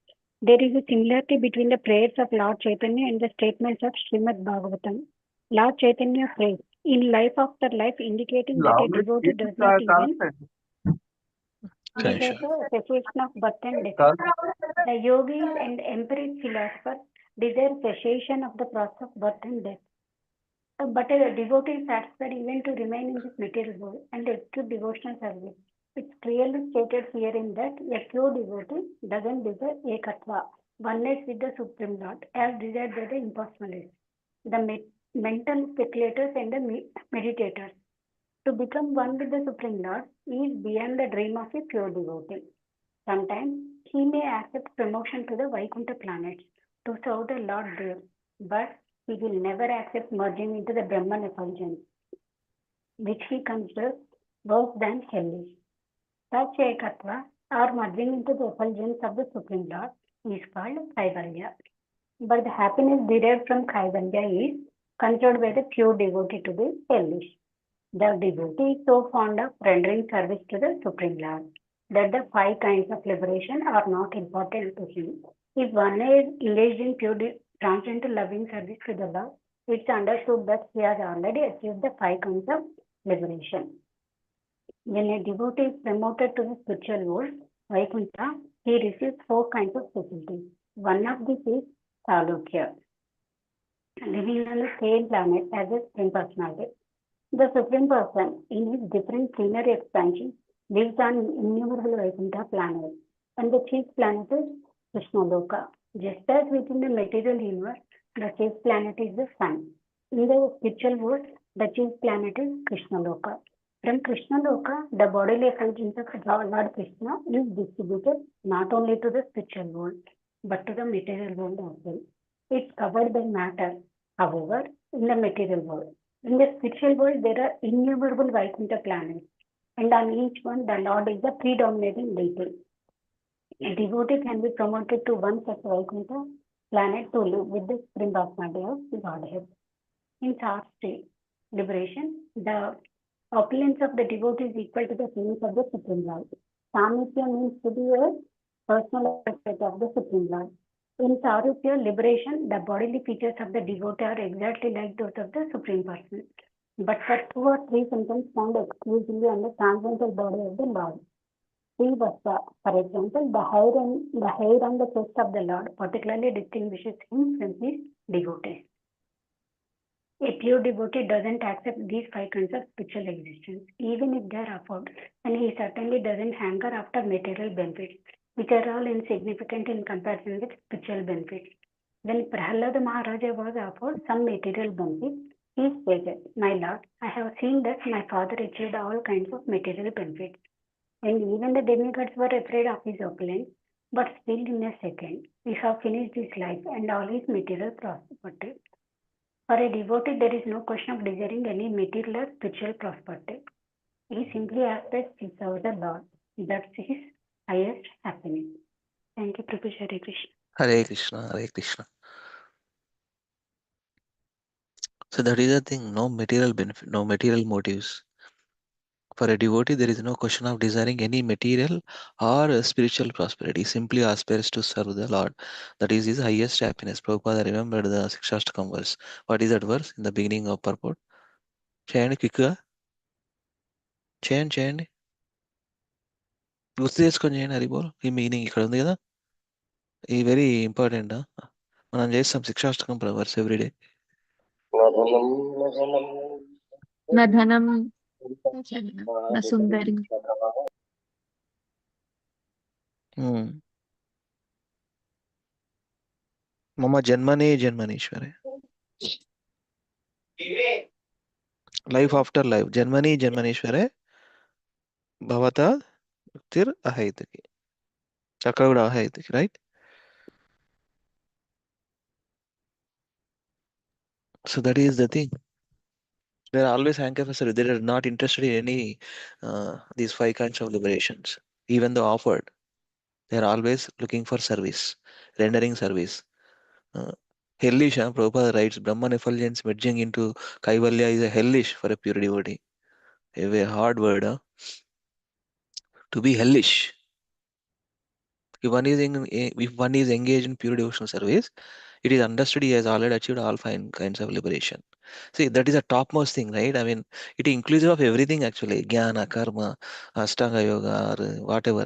There is a similarity between the prayers of Lord Chaitanya and the statements of Srimad Bhagavatam. Lord Chaitanya prays, "In life after life," indicating that a devotee does not even desire the cessation of birth and death. The yogis and empiric philosophers desire cessation of the process of birth and death. But a devotee is satisfied even to remain in this material world and execute devotional service. It's clearly stated herein that a pure devotee doesn't desire ekatva, oneness with the Supreme Lord, as desired by the impersonalists, the mental speculators and the meditators. To become one with the Supreme Lord is beyond the dream of a pure devotee. Sometimes he may accept promotion to the Vaikuntha planets to serve the Lord there, but he will never accept merging into the Brahman effulgence, which he considers worse than hellish. Such ekatva, or merging into the effulgence of the Supreme Lord, is called Kaivalya. But the happiness derived from Kaivalya is considered by the pure devotee to be hellish. The devotee is so fond of rendering service to the Supreme Lord that the five kinds of liberation are not important to him. If one is engaged in pure transcendental loving service to the Lord, it's understood that he has already achieved the five kinds of liberation. When a devotee is promoted to the spiritual world, Vaikuntha, he receives four kinds of facilities. One of these is Salokya, living on the same planet as a Supreme Personality. The Supreme Person, in his different plenary expansion, lives on innumerable Vaikuntha planets, and the chief planet is Krishnaloka. Just as within the material universe, the chief planet is the sun. In the spiritual world, the chief planet is Krishnaloka. From Krishnaloka, the bodily effulgence of Lord Krishna is distributed not only to the spiritual world, but to the material world as well. It's covered by matter, however, in the material world. In the spiritual world, there are innumerable Vaikuntha planets, and on each one, the Lord is the predominating deity. A devotee can be promoted to one such Vaikuntha planet to live with the Supreme Personality of Godhead. In Sarstri liberation, the opulence of the devotee is equal to the feelings of the Supreme Lord. Samithya means to be a personal aspect of the Supreme Lord. In Sarupya liberation, the bodily features of the devotee are exactly like those of the Supreme Person, but for 2 or 3 symptoms found exclusively on the transcendental body of the Lord. Srivasta, for example, the hair on the chest of the Lord particularly distinguishes him from his devotees. A pure devotee doesn't accept these five kinds of spiritual existence, even if they are offered, and he certainly doesn't hanker after material benefits, which are all insignificant in comparison with spiritual benefits. When Prahlada Maharaja was offered some material benefits, he stated, "My Lord, I have seen that my father achieved all kinds of material benefits, and even the demigods were afraid of his opulence, but still in a second, we have finished his life and all his material prosperity." For a devotee, there is no question of desiring any material or spiritual prosperity. He simply aspires to serve the Lord. That's his highest happiness. Thank you, Prabhu. Hare Krishna. Hare Krishna, Hare Krishna. So that is the thing, no material benefit, no material motives. For a devotee, there is no question of desiring any material or spiritual prosperity. He simply aspires to serve the Lord. That is his highest happiness. Prabhupada remembered the Sikshastakam verse. What is that verse in the beginning of purport? చేయండి క్విక్గా చేయండి గుర్తు చేసుకొని చేయండి హరిబోల్. ఈ meaning ఇక్కడ ఉంది కదా, ఈ వెరీ ఇంపార్టెంట్. మనం చేస్తాం శిక్షాష్టకం వర్స్ ఎవ్రీడే. నధనం సుందరి మమ జన్మనీశ్వరే, లైఫ్ ఆఫ్టర్ లైఫ్, జన్మనీశ్వరే భవత ముక్తిర్ అహైతుకి, అక్కడ కూడా అహైతుకి, right? So that is the thing. They are always hankering for service. They are not interested in any these five kinds of liberations, even though offered. They are always looking for service, rendering service. Hellish, Prabhupada writes, Brahman effulgence merging into Kaivalya is a hellish for a pure devotee. A very hard word, to be hellish. If one is engaged in pure devotional service, it is understood he has already achieved all five kinds of liberation. See, that is a topmost thing, right? I mean, it is inclusive of everything actually. Jnana, karma, Ashtanga yoga, or whatever.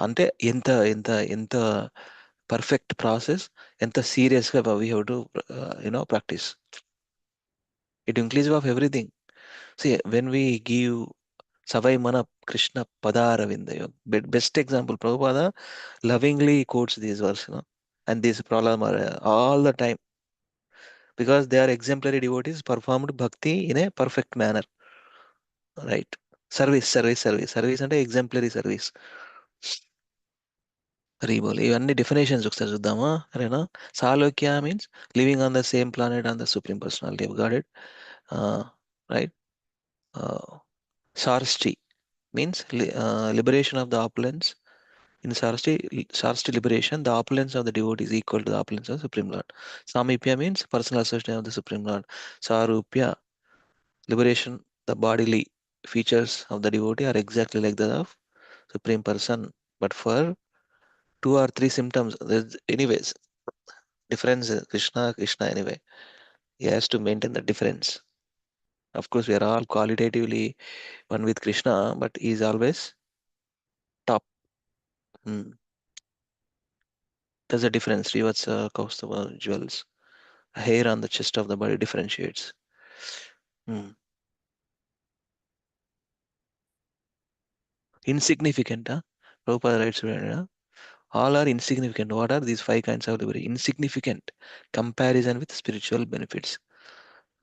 అంటే ఎంత ఎంత ఎంత perfect process, ఎంత సీరియస్గా we have to practice. It inclusive of everything. See, when we give Savai Mana Krishna Padaravindayo, best example, Prabhupada lovingly quotes these verses, and this problem are all the time, because they are exemplary devotees, performed bhakti in a perfect manner. Right. Service అంటే exemplary service. రీబోల్ ఇవన్నీ definitions ఒకసారి చూద్దామా? అరేనా. సాలోక్య means living on the same planet on the supreme personality of God. Right. Sarsti means liberation of the opulence. In Sarsti liberation, the opulence of the devotee is equal to the opulence of the Supreme Lord. Samipya means personal association of the Supreme Lord. Sarupya, liberation, the bodily features of the devotee are exactly like that of Supreme Person. But for 2 or 3 symptoms, there's anyways difference. Krishna anyway. He has to maintain the difference. Of course, we are all qualitatively one with Krishna, but he is always top. There's a difference. Srivatsa, Kaustava, jewels. Hair on the chest of the body differentiates. Insignificant, huh? Prabhupada writes, all are insignificant. What are these 5 kinds of liberty? Insignificant comparison with spiritual benefits.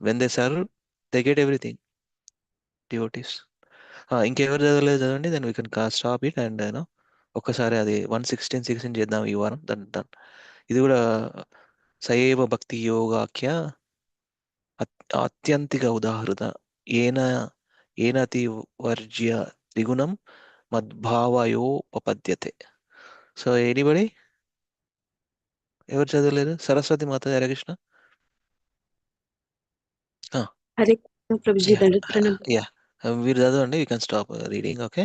When they serve, they get everything. Devotees. ఇంకెవరు చదవలేదు చదవండి, then we can stop it and ఒక్కసారి అది 116 చేద్దాం ఈ వారం. దాని ఇది కూడా సయేవ భక్తి యోగాఖ్య ఆత్యంతిక ఉదాహృత ఏనతి వర్జ్య త్రిగుణం మద్భావయోపపద్యతే. సో ఎనీబడి ఎవరు చదవలేదు? సరస్వతి మాత, హరికృష్ణ. యా, మీరు చదవండి. We can stop reading. Okay,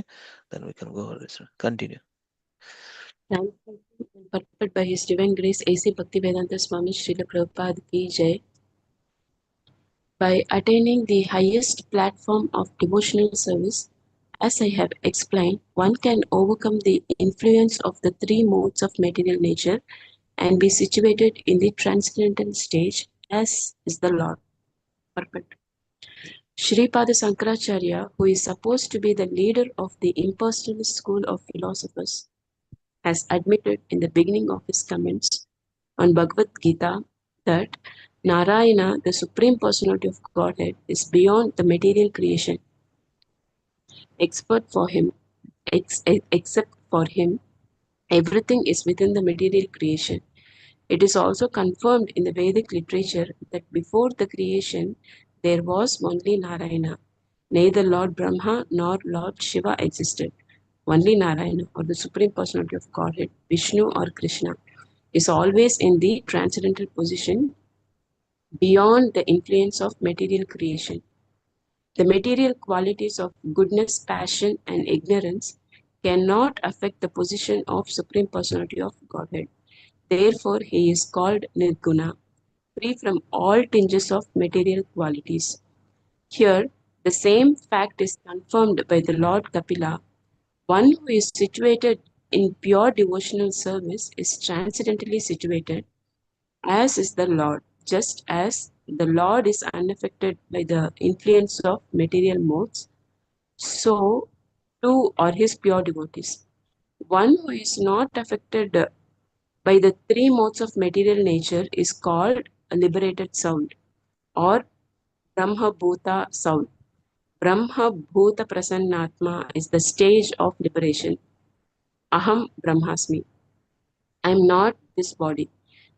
then we can go continue. Purport by His Divine Grace A.C. Bhaktivedanta Swami Srila Prabhupada Ki Jai. By attaining the highest platform of devotional service, as I have explained, one can overcome the influence of the 3 modes of material nature and be situated in the transcendental stage, as is the Lord. Purport. Sripada Sankaracharya, who is supposed to be the leader of the impersonalist school of philosophers, has admitted in the beginning of his comments on Bhagavad Gita that Narayana, the Supreme Personality of Godhead, is beyond the material creation. Except for him, everything is within the material creation. It is also confirmed in the Vedic literature that before the creation, there was only Narayana. Neither Lord Brahma nor Lord Shiva existed. Only Narayana, or the Supreme Personality of Godhead, Vishnu or Krishna, is always in the transcendental position beyond the influence of material creation. The material qualities of goodness, passion, and ignorance cannot affect the position of Supreme Personality of Godhead. Therefore, he is called Nirguna, free from all tinges of material qualities. Here, the same fact is confirmed by the Lord Kapila. One who is situated in pure devotional service is transcendently situated, as is the Lord, just as the Lord is unaffected by the influence of material modes, so too are his pure devotees. One who is not affected by the 3 modes of material nature is called a liberated soul, or Brahma Bhuta soul. Brahma Bhuta Prasannatma is the stage of liberation. Aham Brahmasmi. I am not this body.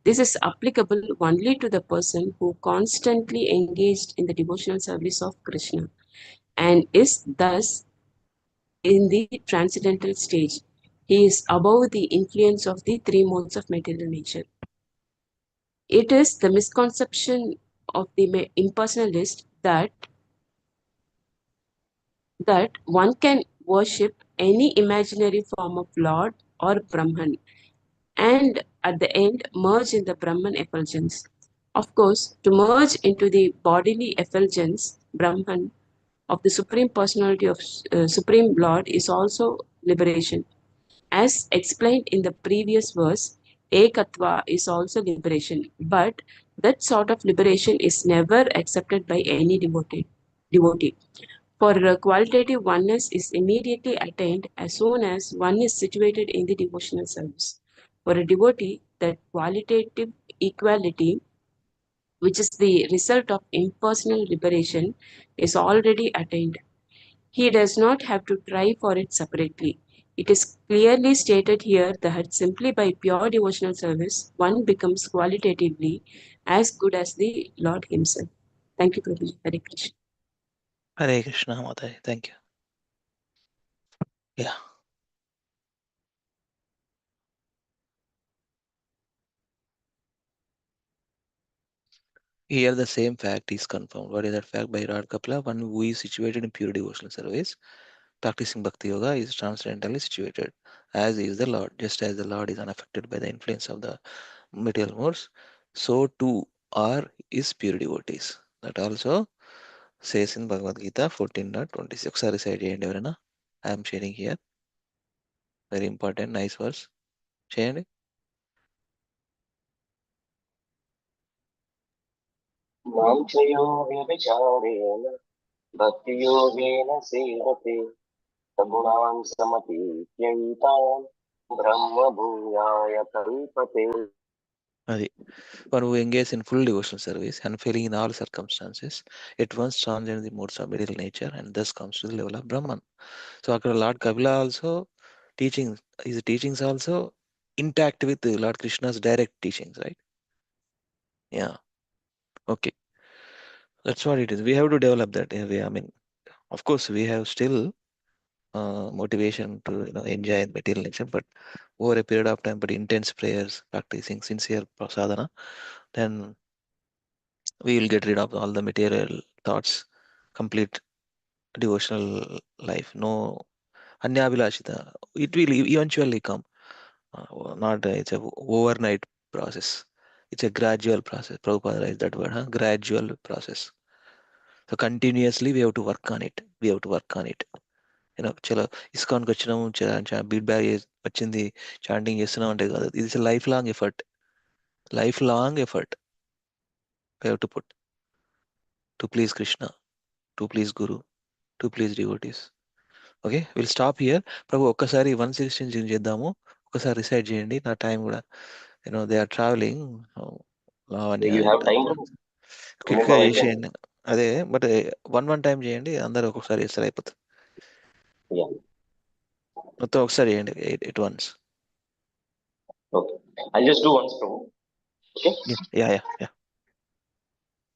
This is applicable only to the person who constantly engaged in the devotional service of Krishna and is thus in the transcendental stage. He is above the influence of the 3 modes of material nature. It is the misconception of the impersonalist that one can worship any imaginary form of Lord or Brahman and at the end merge in the Brahman effulgence. Of course, to merge into the bodily effulgence, Brahman, of the Supreme Personality of Supreme Lord is also liberation. As explained in the previous verse, Ekatva is also liberation, but that sort of liberation is never accepted by any devotee. For qualitative oneness is immediately attained as soon as one is situated in the devotional service. For a devotee, that qualitative equality, which is the result of impersonal liberation, is already attained. He does not have to try for it separately. It is clearly stated here that simply by pure devotional service, one becomes qualitatively as good as the Lord Himself. Thank you, Prabhuji. Hare Krishna. Hare Krishna, Mataji. Thank you. Yeah. Here the same fact is confirmed. What is that fact? By Lord Kapila, one who is situated in pure devotional service, practicing Bhakti Yoga, is transcendentally situated, as is the Lord. Just as the Lord is unaffected by the influence of the material modes, so too are his pure devotees. That also says in Bhagavad Gita 14.26. ఒకసారి side చేయండి ఎవరైనా. I'm sharing here. Very important, nice verse. చేయండి. माञ्छयो व्यभिचारेण भक्तियोगेन सेवते सगुणान् समतीत्यैतान् ब्रह्मभूयाय कल्पते. అది one who engages in full devotional service and failing in all circumstances, at once transcends the modes of material nature and thus comes to the level of Brahman. So అక్కడ Lord Kapila also teaching, his teachings also intact with Lord Krishna's direct teachings, right? Yeah. Okay. That's what it is. We have to develop that. I mean, of course, we have still motivation to enjoy material nature, but over a period of time, but intense prayers, practicing sincere sadhana, then we will get rid of all the material thoughts, complete devotional life. No anyabhilashita. It will eventually come. Not it's a overnight process. It's a gradual process. Prabhupada writes that word, huh? Gradual process. So continuously we have to work on it. We have to work on it. చలో ఇస్కాన్కి వచ్చినాము, beat bag వచ్చింది, chanting చేస్తున్నాం అంటే కాదు. It's life long effort. Life long effort we have to put to please Krishna, to please guru, to please devotees. Okay, will stop here. ప్రభు ఒక్కసారి 116 చేద్దాము, ఒక్కసారి రిసైడ్ చేయండి. నా టైం కూడా they are travelling. You have time? క్విక్గా చేసేయండి. అదే బట్ వన్ టైం చేయండి, అందరూ ఒక్కొక్కసారి చేస్తారు, అయిపోతుంది. Yeah. మొత్తం ఒకసారి చేయండి at once. Okay. I'll just do once, Prabhu. Okay. Yeah.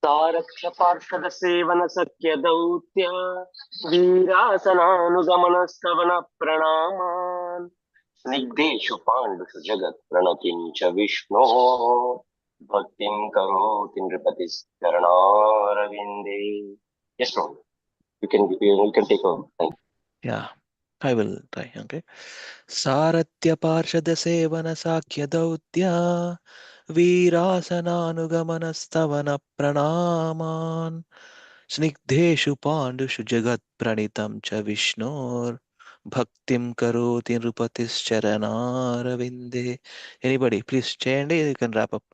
तारक्ष पार्षद सेवन सख्य दौत्य वीरासनानुगमनस्तवन प्रणामान् स्निग्धेषु पाण्डुषु जगत् प्रणतिं च विष्णो भक्तिं करोति नृपतिश्चरणारविन्दे. Yes, Prabhu. You can take over. Thank you. Yeah, I will try. Okay. సారథ్య పార్షద సేవన సాఖ్య దౌత్య వీరాసనానుగమన స్తవన ప్రణామాన్ స్నిగ్ధేషు పాండుషు జగత్ ప్రణీతం చ విష్ణోర్ భక్తిం కరోతి నృపతిశ్చరణారవిందే. ఎనీబడి ప్లీజ్ చేయండి, you can wrap up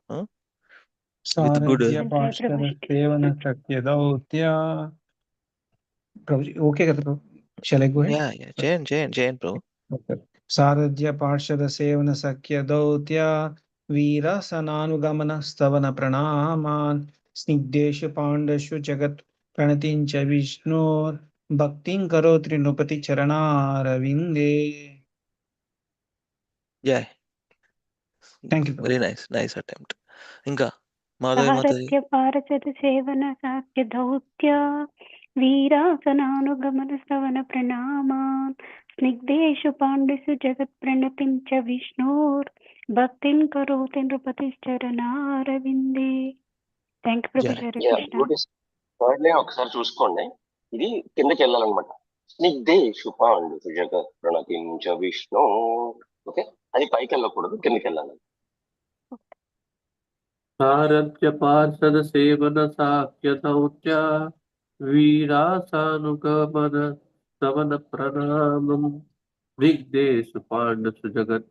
with good. సారథ్య పార్షద సేవన సఖ్య దౌత్య. ఓకే కదా ప్రభు? Shall I go ahead? చేయండి ప్రభు. సారథ్య పార్షద సేవన సఖ్య దౌత్య వీరసనానుగమన స్తవన ప్రణామాన్ స్నిగ్ధేషు పాండషు జగత్ ప్రణతించ విష్ణోర్ భక్తిం కరోతి నృపతి చరణారవిందే. Yeah. Thank you. Very nice attempt. ఇంకా మాధవి మాతాజీ. పారచత సేవన సాఖ్య దౌత్య వీరాసనానుగమన స్తవన ప్రణామాన్ స్నిగ్ధేషు పాండుషు జగత్ ప్రణతిం చ విష్ణోర్ భక్తిం కరోతి నృపతిశ్చరణారవిందే. థ్యాంక్ యూ ప్రభు. థర్డ్ లైన్ ఒకసారి చూసుకోండి, ఇది కిందకి వెళ్ళాలన్నమాట. స్నిగ్ధేషు పాండుషు జగత్ ప్రణతిం చ విష్ణు. ఓకే, అది పైకి వెళ్ళకూడదు, కిందకి వెళ్ళాలి. సారథ్య పార్షద సేవన సాఖ్య దౌత్య వీరాసానుగమన స్తవన ప్రణామం విఘ్నేషు పాండుషు జగత్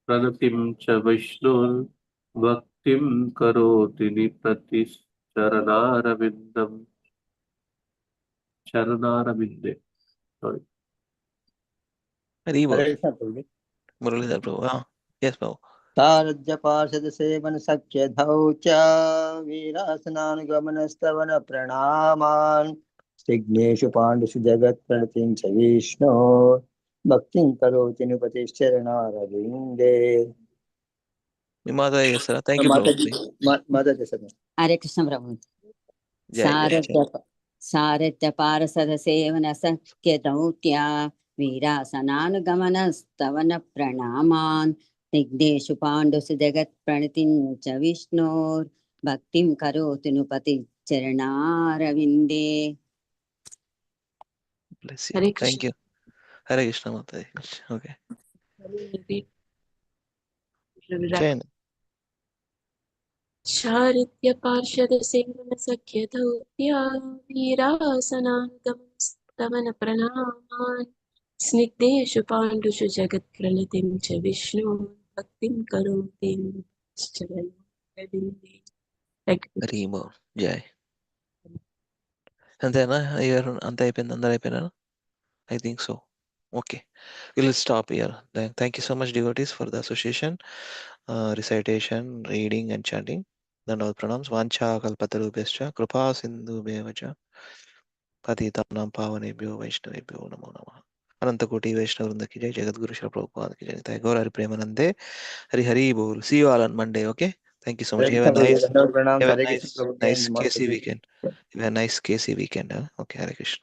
ప్రణతిం చ విష్ణుర్ భక్తిం కరోతి నిపతిశ్చరణారవిందం చరణారవిందే. సారీ, మురళీధర్ ప్రభు. ఎస్ ప్రభు. సారథ్య పార్షద సేవన సఖ్య దౌత్య వీరాసనానుగమన స్తవన ప్రణామాన్ स्निग्धेषु पाण्डुषु जगत्प्रणतिं च विष्णो भक्तिं करोति नृपतिश्चरणारविन्दे Thank you, Prabhu. माताजी सर हरे कृष्ण प्रभु Jai. सारथ्य पारसद सेवन सख्य दौत्या वीरासनानुगमनस्तवन प्रणामान् स्निग्धेषु पाण्डुषु जगत्प्रणतिं च विष्णोर्भक्तिं करोतु नुपति चरणारविन्दे. Bless you. Hare Thank Krishna. you. Hare Krishna Mataji. Okay. Chain. चारित्य पार्षद सेवन सख्य दौत्या वीरासनागमस्तवन प्रणामान् स्निग्धेषु पाण्डुषु जगत्प्रणतिं च विष्णु भक्तिं करोति चरणारविन्दे. Harimo. Jai. And then I think so. Okay. We'll stop here. Then thank you so much, devotees, for the association, recitation, reading, and chanting. Then all pranams. Vancha kalpatarubhyascha kripa sindhu bevacha patitanam pavanebhyo vaishnavebhyo namo namah. Anantakoti Vaishnavrinda ki jai, Jagadguru Srila Prabhupada ki jai. Thank Gaur Hari Premanande. Hari Hari Bol. See you all on Monday. Okay. Thank you so much. Have a nice KC weekend. Have a nice KC weekend. Huh? Okay. Hare Krishna.